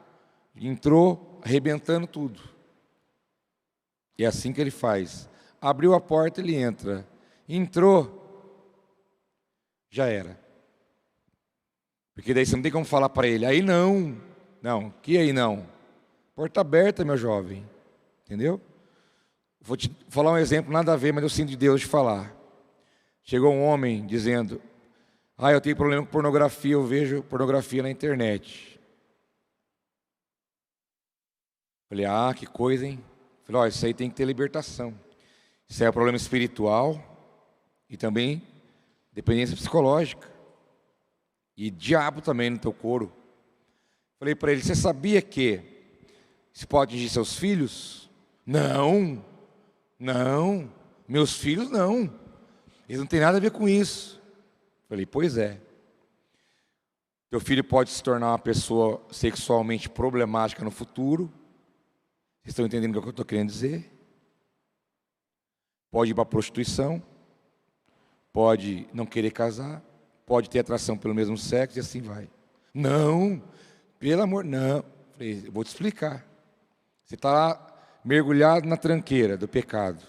entrou arrebentando tudo. E é assim que ele faz. Abriu a porta, ele entra. Entrou, já era. Porque daí você não tem como falar para ele, aí não. Não, que aí não? Porta aberta, meu jovem. Entendeu? Vou te falar um exemplo, nada a ver, mas eu sinto de Deus de falar. Chegou um homem dizendo, eu tenho problema com pornografia, eu vejo pornografia na internet. Falei, que coisa, hein? Falei, isso aí tem que ter libertação. Isso aí é um problema espiritual e também dependência psicológica. E diabo também no teu couro. Falei para ele, você sabia que isso pode atingir seus filhos? Não, não, meus filhos não. Eles não têm nada a ver com isso. Falei, pois é. Teu filho pode se tornar uma pessoa sexualmente problemática no futuro. Vocês estão entendendo o que eu estou querendo dizer? Pode ir para a prostituição, pode não querer casar, pode ter atração pelo mesmo sexo e assim vai. Não, pelo amor, não. Falei, eu vou te explicar. Você está lá mergulhado na tranqueira do pecado.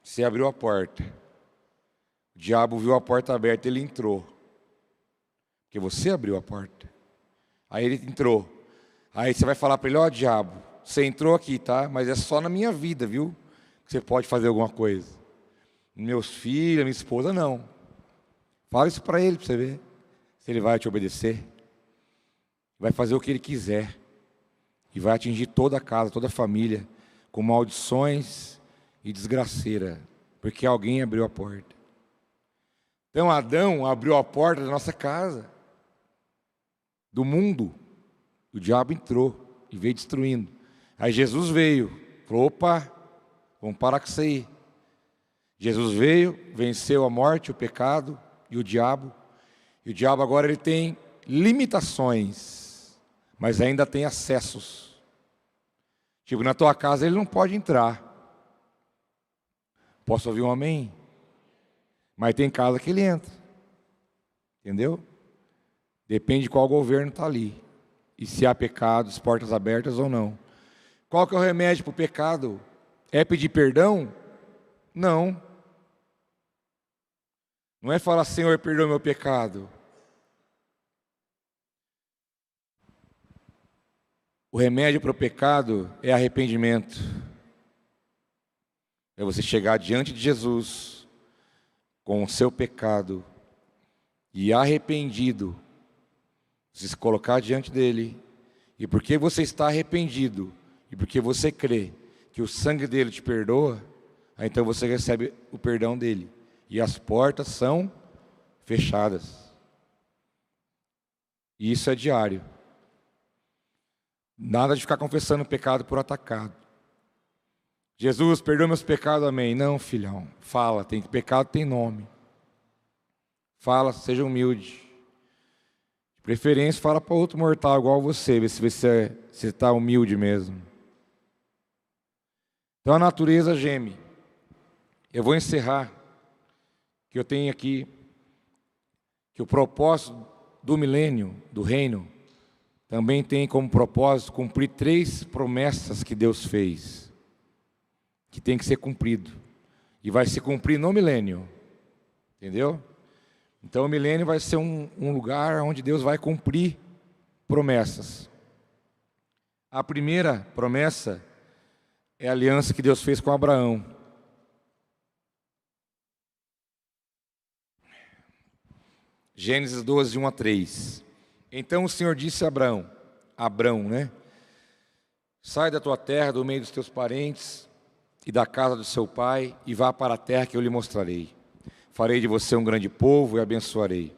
Você abriu a porta. O diabo viu a porta aberta e ele entrou. Porque você abriu a porta. Aí ele entrou. Aí você vai falar para ele, ó diabo, você entrou aqui, tá? Mas é só na minha vida, viu? Que você pode fazer alguma coisa. Meus filhos, minha esposa, não. Fala isso para ele, para você ver. Se ele vai te obedecer. Vai fazer o que ele quiser. E vai atingir toda a casa, toda a família, com maldições e desgraceira. Porque alguém abriu a porta. Então Adão abriu a porta da nossa casa. Do mundo. O diabo entrou e veio destruindo. Aí Jesus veio. Falou, opa, vamos parar com isso aí. Jesus veio, venceu a morte, o pecado e o diabo. E o diabo agora ele tem limitações, mas ainda tem acessos. Tipo, na tua casa ele não pode entrar. Posso ouvir um amém? Mas tem casa que ele entra. Entendeu? Depende de qual governo está ali. E se há pecados, portas abertas ou não. Qual que é o remédio para o pecado? É pedir perdão? Não. Não é falar, Senhor, perdoa meu pecado. O remédio para o pecado é arrependimento. É você chegar diante de Jesus com o seu pecado e arrependido, você se colocar diante dele, e porque você está arrependido, e porque você crê que o sangue dele te perdoa, aí então você recebe o perdão dele, e as portas são fechadas. E isso é diário. Nada de ficar confessando pecado por atacado. Jesus, perdoa meus pecados, amém. Não, filhão, fala, pecado tem nome. Fala, seja humilde. De preferência, fala para outro mortal igual você, ver se você está humilde mesmo. Então a natureza geme. Eu vou encerrar, que eu tenho aqui, que o propósito do milênio, do reino, também tem como propósito cumprir 3 promessas que Deus fez, que tem que ser cumprido, e vai se cumprir no milênio, entendeu? Então o milênio vai ser um lugar onde Deus vai cumprir promessas. A primeira promessa é a aliança que Deus fez com Abraão. Gênesis 12, 1 a 3. Então o Senhor disse a Abrão, né? Sai da tua terra, do meio dos teus parentes e da casa do seu pai, e vá para a terra que eu lhe mostrarei. Farei de você um grande povo e abençoarei.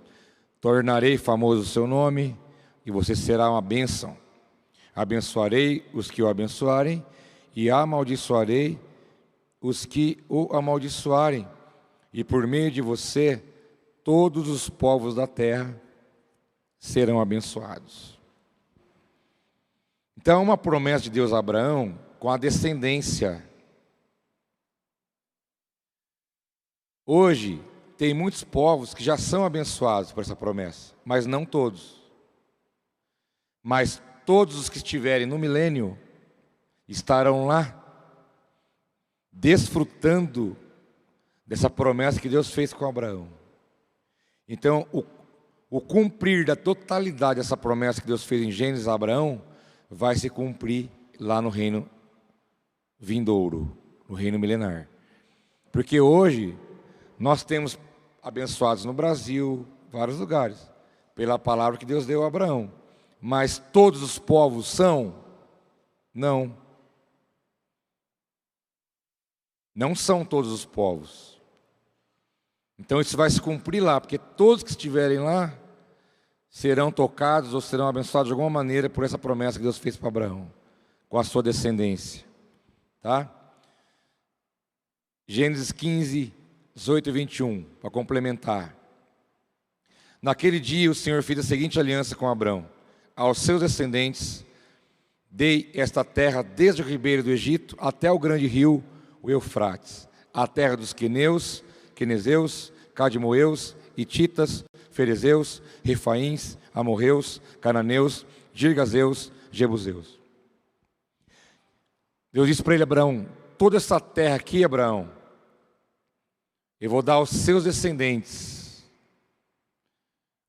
Tornarei famoso o seu nome, e você será uma bênção. Abençoarei os que o abençoarem, e amaldiçoarei os que o amaldiçoarem. E por meio de você, todos os povos da terra serão abençoados. Então, uma promessa de Deus a Abraão com a descendência. Hoje, tem muitos povos que já são abençoados por essa promessa, mas não todos. Mas todos os que estiverem no milênio estarão lá, desfrutando dessa promessa que Deus fez com Abraão. Então, o cumprir da totalidade dessa promessa que Deus fez em Gênesis a Abraão, vai se cumprir lá no reino vindouro, no reino milenar. Porque hoje, nós temos abençoados no Brasil, vários lugares, pela palavra que Deus deu a Abraão. Mas todos os povos são? Não. Não são todos os povos. Então isso vai se cumprir lá, porque todos que estiverem lá serão tocados ou serão abençoados de alguma maneira por essa promessa que Deus fez para Abraão, com a sua descendência. tá? Gênesis 15, 18 e 21, para complementar. Naquele dia o Senhor fez a seguinte aliança com Abrão: aos seus descendentes dei esta terra desde o ribeiro do Egito até o grande rio, o Eufrates, a terra dos queneus, quenezeus, cadmoeus, hititas, ferezeus, refaíns, amorreus, cananeus, girgazeus, jebuseus. Deus disse para ele: Abraão, toda essa terra aqui, Abraão, eu vou dar aos seus descendentes.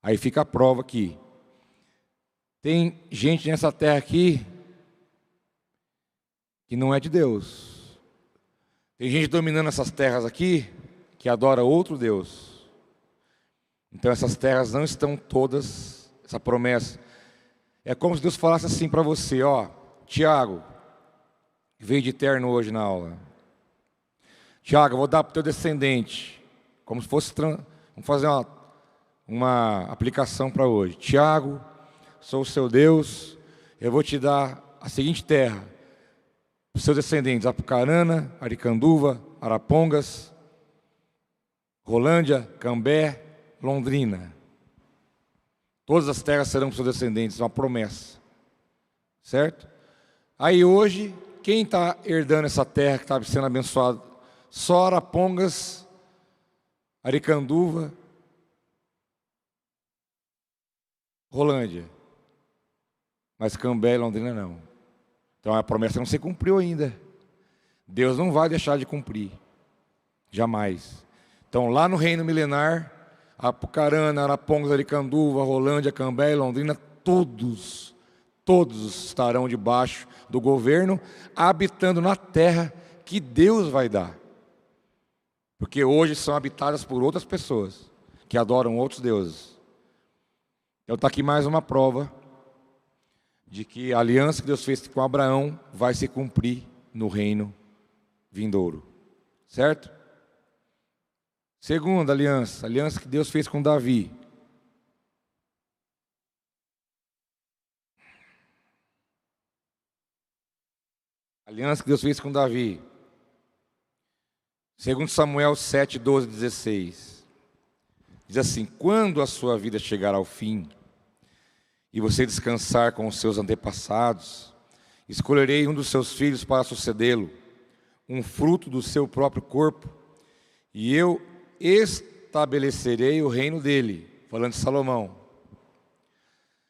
Aí fica a prova aqui. Tem gente nessa terra aqui que não é de Deus. Tem gente dominando essas terras aqui que adora outro Deus. Então essas terras não estão todas, essa promessa. É como se Deus falasse assim para você, ó, Tiago, veio de terno hoje na aula. Tiago, eu vou dar para o teu descendente, como se fosse, vamos fazer uma aplicação para hoje. Tiago, sou o seu Deus, eu vou te dar a seguinte terra, para os seus descendentes: Apucarana, Aricanduva, Arapongas, Rolândia, Cambé, Londrina. Todas as terras serão para os seus descendentes, é uma promessa. Certo? Aí hoje, quem está herdando essa terra que está sendo abençoada? Só Arapongas, Aricanduva, Rolândia. Mas Cambé e Londrina não. Então a promessa não se cumpriu ainda. Deus não vai deixar de cumprir. Jamais. Então lá no reino milenar, Apucarana, Arapongas, Aricanduva, Rolândia, Cambé e Londrina, todos estarão debaixo do governo, habitando na terra que Deus vai dar. Porque hoje são habitadas por outras pessoas, que adoram outros deuses. Então está aqui mais uma prova de que a aliança que Deus fez com Abraão vai se cumprir no reino vindouro. Certo? Segunda aliança, a aliança que Deus fez com Davi. Aliança que Deus fez com Davi. Segundo Samuel 7, 12, 16. Diz assim: quando a sua vida chegar ao fim, e você descansar com os seus antepassados, escolherei um dos seus filhos para sucedê-lo, um fruto do seu próprio corpo, e eu estabelecerei o reino dele. Falando de Salomão.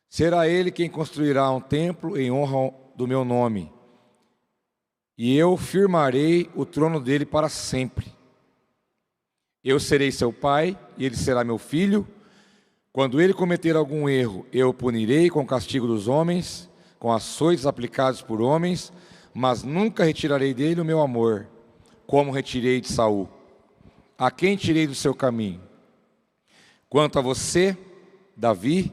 Será ele quem construirá um templo em honra do meu nome, e eu firmarei o trono dele para sempre. Eu serei seu pai, e ele será meu filho. Quando ele cometer algum erro, eu o punirei com o castigo dos homens, com açoites aplicados por homens, mas nunca retirarei dele o meu amor, como retirei de Saul, a quem tirei do seu caminho. Quanto a você, Davi,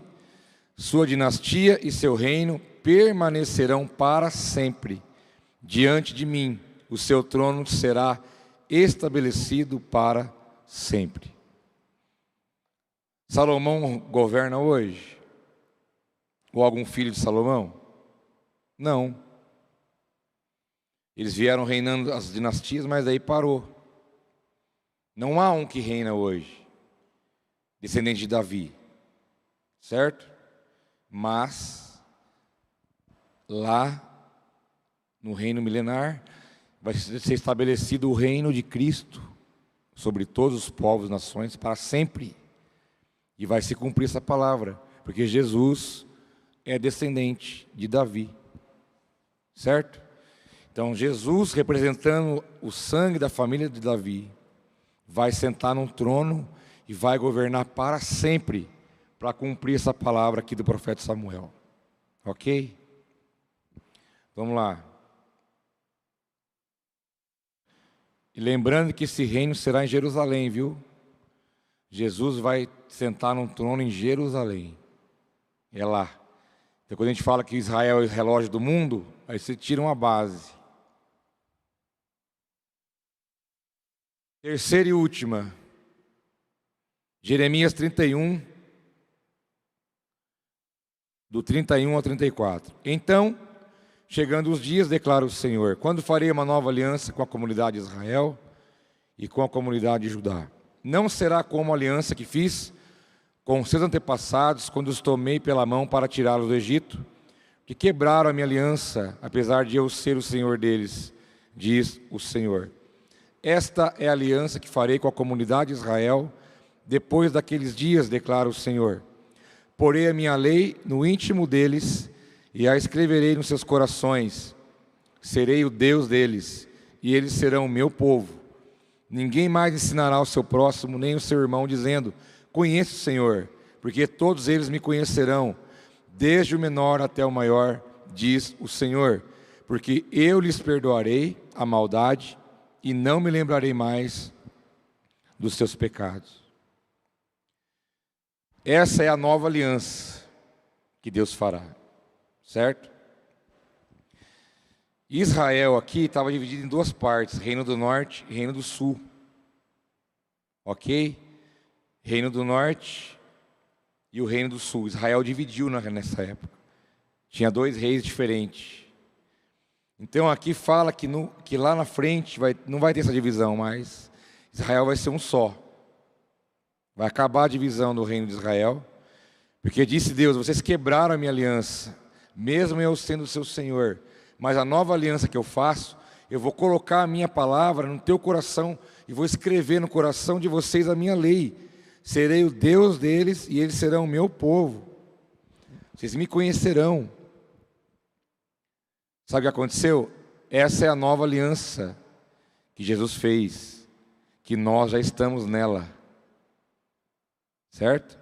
sua dinastia e seu reino permanecerão para sempre. Diante de mim, o seu trono será estabelecido para sempre. Salomão governa hoje? Ou algum filho de Salomão? Não. Eles vieram reinando as dinastias, mas aí parou. Não há um que reina hoje, descendente de Davi, certo? Mas lá no reino milenar vai ser estabelecido o reino de Cristo sobre todos os povos e nações para sempre. E vai se cumprir essa palavra, porque Jesus é descendente de Davi, certo? Então Jesus, representando o sangue da família de Davi, vai sentar num trono e vai governar para sempre, para cumprir essa palavra aqui do profeta Samuel. Ok? Vamos lá. E lembrando que esse reino será em Jerusalém, viu? Jesus vai sentar num trono em Jerusalém. É lá. Então quando a gente fala que Israel é o relógio do mundo, aí você tira uma base. Terceira e última. Jeremias 31, do 31 ao 34. Então chegando os dias, declara o Senhor, quando farei uma nova aliança com a comunidade de Israel e com a comunidade de Judá. Não será como a aliança que fiz com seus antepassados, quando os tomei pela mão para tirá-los do Egito, que quebraram a minha aliança, apesar de eu ser o Senhor deles, diz o Senhor. Esta é a aliança que farei com a comunidade de Israel, depois daqueles dias, declara o Senhor. Porei a minha lei no íntimo deles, e a escreverei nos seus corações. Serei o Deus deles, e eles serão o meu povo. Ninguém mais ensinará ao seu próximo, nem o seu irmão, dizendo, conheço o Senhor, porque todos eles me conhecerão, desde o menor até o maior, diz o Senhor, porque eu lhes perdoarei a maldade e não me lembrarei mais dos seus pecados. Essa é a nova aliança que Deus fará, certo? Israel aqui estava dividido em duas partes, Reino do Norte e Reino do Sul. Ok? Reino do Norte e o Reino do Sul. Israel dividiu nessa época. Tinha dois reis diferentes. Então aqui fala que lá na frente não vai ter essa divisão, mas Israel vai ser um só. Vai acabar a divisão do reino de Israel, porque disse Deus, vocês quebraram a minha aliança, mesmo eu sendo o seu Senhor, mas a nova aliança que eu faço, eu vou colocar a minha palavra no teu coração e vou escrever no coração de vocês a minha lei. Serei o Deus deles e eles serão o meu povo. Vocês me conhecerão. Sabe o que aconteceu? Essa é a nova aliança que Jesus fez, que nós já estamos nela. Certo?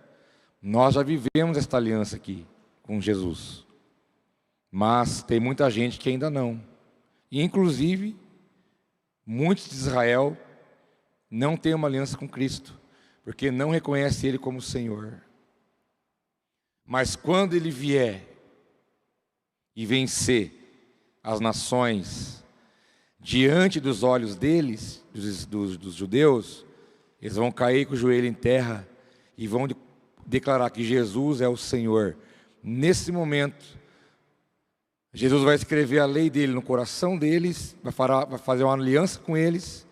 Nós já vivemos esta aliança aqui com Jesus. Mas tem muita gente que ainda não. E, inclusive, muitos de Israel não têm uma aliança com Cristo, porque não reconhece Ele como Senhor. Mas quando Ele vier e vencer as nações diante dos olhos deles, dos judeus, eles vão cair com o joelho em terra e vão declarar que Jesus é o Senhor. Nesse momento, Jesus vai escrever a lei dele no coração deles, vai fazer uma aliança com eles,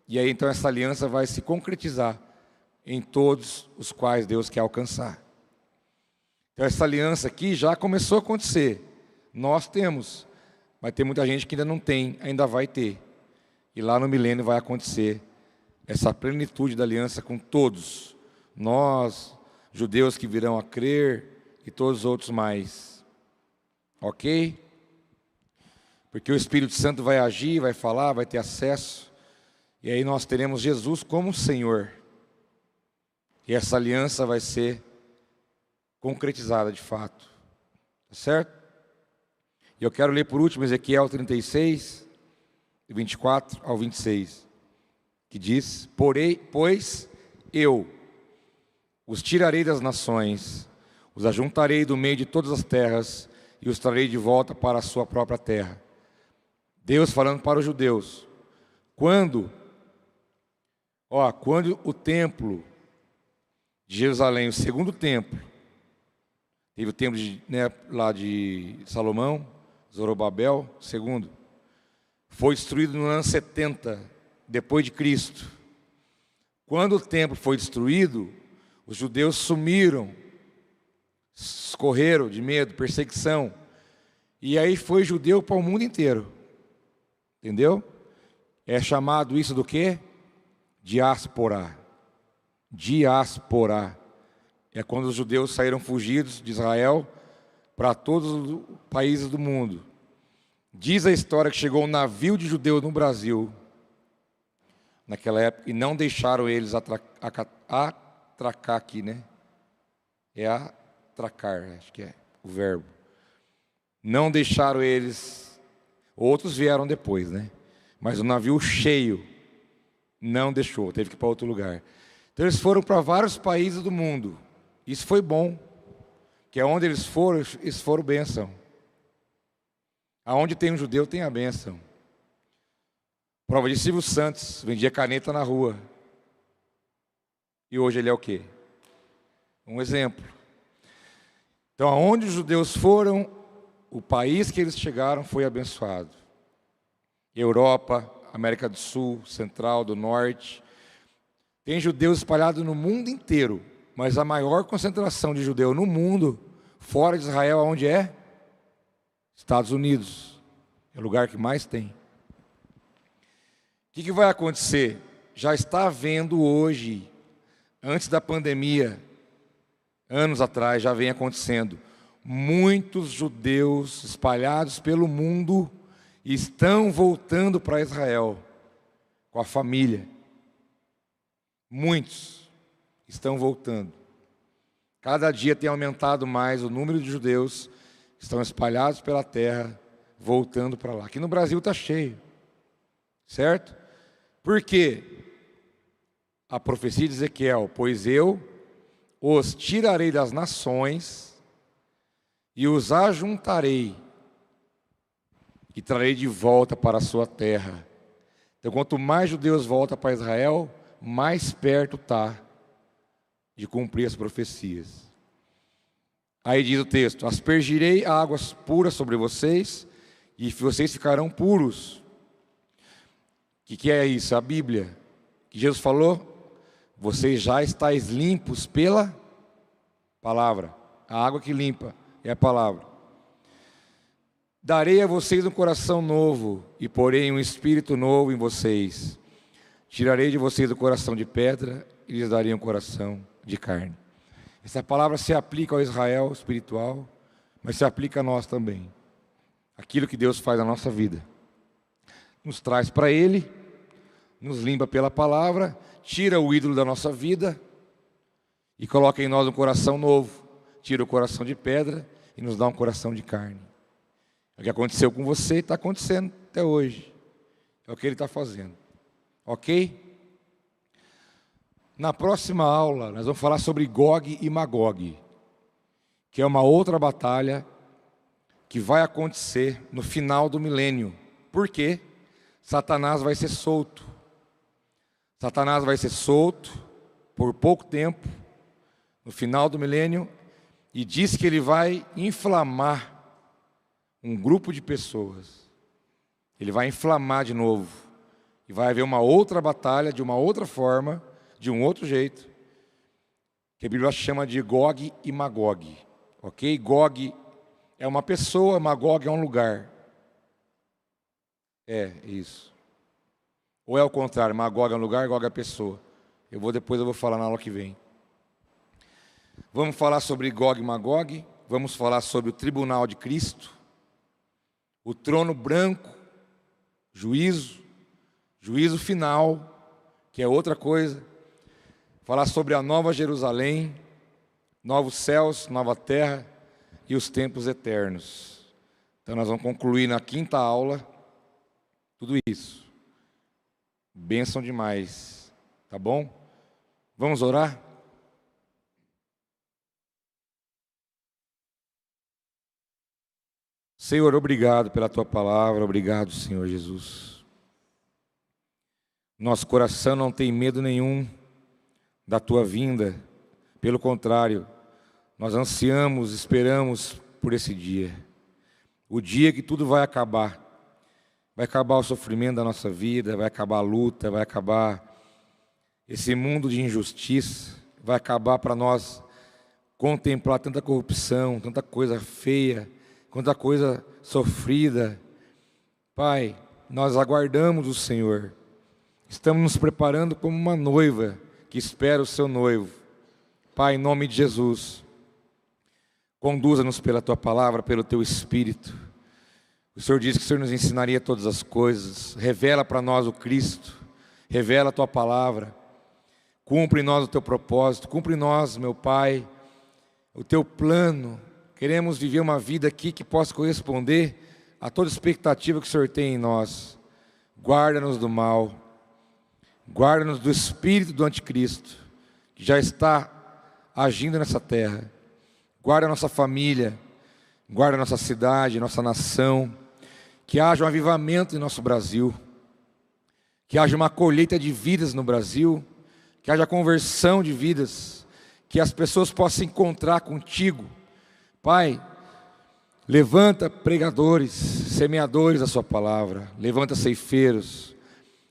e aí então essa aliança vai se concretizar em todos os quais Deus quer alcançar. Então essa aliança aqui já começou a acontecer. Nós temos, vai ter muita gente que ainda não tem, ainda vai ter. E lá no milênio vai acontecer essa plenitude da aliança com todos. Nós, judeus que virão a crer e todos os outros mais. Ok? Porque o Espírito Santo vai agir, vai falar, vai ter acesso. E aí nós teremos Jesus como Senhor. E essa aliança vai ser concretizada de fato. Tá certo? E eu quero ler por último Ezequiel 36, 24 ao 26. Que diz, pois eu os tirarei das nações, os ajuntarei do meio de todas as terras e os trarei de volta para a sua própria terra. Deus falando para os judeus. Quando o templo de Jerusalém, o segundo templo, teve o templo lá de Salomão, Zorobabel, segundo, foi destruído no ano 70, depois de Cristo. Quando o templo foi destruído, os judeus sumiram, correram de medo, perseguição. E aí foi judeu para o mundo inteiro. Entendeu? É chamado isso do quê? Diáspora. Diáspora. É quando os judeus saíram fugidos de Israel para todos os países do mundo. Diz a história que chegou um navio de judeus no Brasil, naquela época, e não deixaram eles atracar aqui, né? É atracar, acho que é o verbo. Não deixaram eles, outros vieram depois, né? Mas o navio cheio não deixou, teve que ir para outro lugar. Então eles foram para vários países do mundo. Isso foi bom, que é onde eles foram bênção. Aonde tem um judeu tem a bênção. Prova de Silvio Santos, vendia caneta na rua. E hoje ele é o quê? Um exemplo. Então, aonde os judeus foram, o país que eles chegaram foi abençoado. Europa, América do Sul, Central, do Norte. Tem judeus espalhados no mundo inteiro, mas a maior concentração de judeu no mundo, fora de Israel, aonde é? Estados Unidos. É o lugar que mais tem. O que vai acontecer? Já está havendo hoje, antes da pandemia, anos atrás, já vem acontecendo. Muitos judeus espalhados pelo mundo estão voltando para Israel com a família. Muitos estão voltando. Cada dia tem aumentado mais o número de judeus que estão espalhados pela terra, voltando para lá. Aqui no Brasil está cheio, certo? Por quê? A profecia de Ezequiel: pois eu os tirarei das nações e os ajuntarei e trarei de volta para a sua terra. Então, quanto mais judeus voltam para Israel, mais perto está de cumprir as profecias. Aí diz o texto: aspergirei águas puras sobre vocês e vocês ficarão puros. O que é isso? A Bíblia. Que Jesus falou: vocês já estáis limpos pela palavra. A água que limpa é a palavra. Darei a vocês um coração novo e porei um espírito novo em vocês. Tirarei de vocês o coração de pedra e lhes darei um coração de carne. Essa palavra se aplica ao Israel espiritual, mas se aplica a nós também. Aquilo que Deus faz na nossa vida. Nos traz para Ele, nos limpa pela palavra, tira o ídolo da nossa vida e coloca em nós um coração novo. Tira o coração de pedra e nos dá um coração de carne. É o que aconteceu com você e está acontecendo até hoje. É o que Ele está fazendo. Ok? Na próxima aula, nós vamos falar sobre Gog e Magog, que é uma outra batalha que vai acontecer no final do milênio. Por quê? Satanás vai ser solto. Satanás vai ser solto por pouco tempo, no final do milênio, e diz que ele vai inflamar um grupo de pessoas. Ele vai inflamar de novo. E vai haver uma outra batalha, de uma outra forma, de um outro jeito, que a Bíblia chama de Gog e Magog. Ok? Gog é uma pessoa, Magog é um lugar. É, isso. Ou é o contrário, Magog é um lugar, Gog é a pessoa. Depois eu vou falar na aula que vem. Vamos falar sobre Gog e Magog, vamos falar sobre o tribunal de Cristo, o trono branco, juízo final, que é outra coisa. Falar sobre a nova Jerusalém, novos céus, nova terra e os tempos eternos. Então nós vamos concluir na quinta aula tudo isso. Bênção demais, tá bom? Vamos orar? Senhor, obrigado pela Tua palavra, obrigado, Senhor Jesus. Nosso coração não tem medo nenhum da Tua vinda, pelo contrário, nós ansiamos, esperamos por esse dia, o dia que tudo vai acabar o sofrimento da nossa vida, vai acabar a luta, vai acabar esse mundo de injustiça, vai acabar para nós contemplar tanta corrupção, tanta coisa feia, tanta coisa sofrida. Pai, nós aguardamos o Senhor, estamos nos preparando como uma noiva que espera o seu noivo. Pai, em nome de Jesus, conduza-nos pela Tua palavra, pelo Teu Espírito. O Senhor disse que o Senhor nos ensinaria todas as coisas. Revela para nós o Cristo, revela a Tua palavra, cumpre em nós o Teu propósito, cumpre em nós, meu Pai, o Teu plano. Queremos viver uma vida aqui que possa corresponder a toda expectativa que o Senhor tem em nós. Guarda-nos do mal, guarda-nos do espírito do anticristo, que já está agindo nessa terra. Guarda a nossa família, guarda a nossa cidade, nossa nação. Que haja um avivamento em nosso Brasil, que haja uma colheita de vidas no Brasil, que haja conversão de vidas, que as pessoas possam se encontrar contigo. Pai, Levanta pregadores, semeadores da sua palavra. Levanta ceifeiros.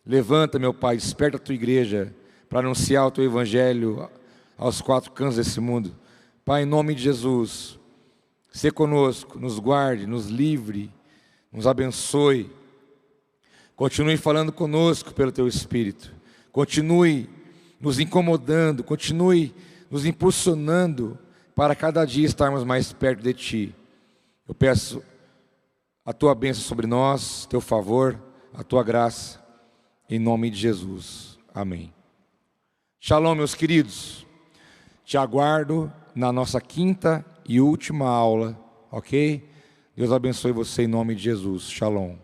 Levanta, meu Pai, desperta a tua igreja para anunciar o teu evangelho aos quatro cantos desse mundo. Pai, em nome de Jesus, sê conosco, nos guarde, nos livre, nos abençoe. Continue falando conosco pelo teu Espírito. Continue nos incomodando, continue nos impulsionando para cada dia estarmos mais perto de ti. Eu peço a tua bênção sobre nós, teu favor, a tua graça, em nome de Jesus. Amém. Shalom, meus queridos. Te aguardo na nossa quinta e última aula, ok? Deus abençoe você em nome de Jesus. Shalom.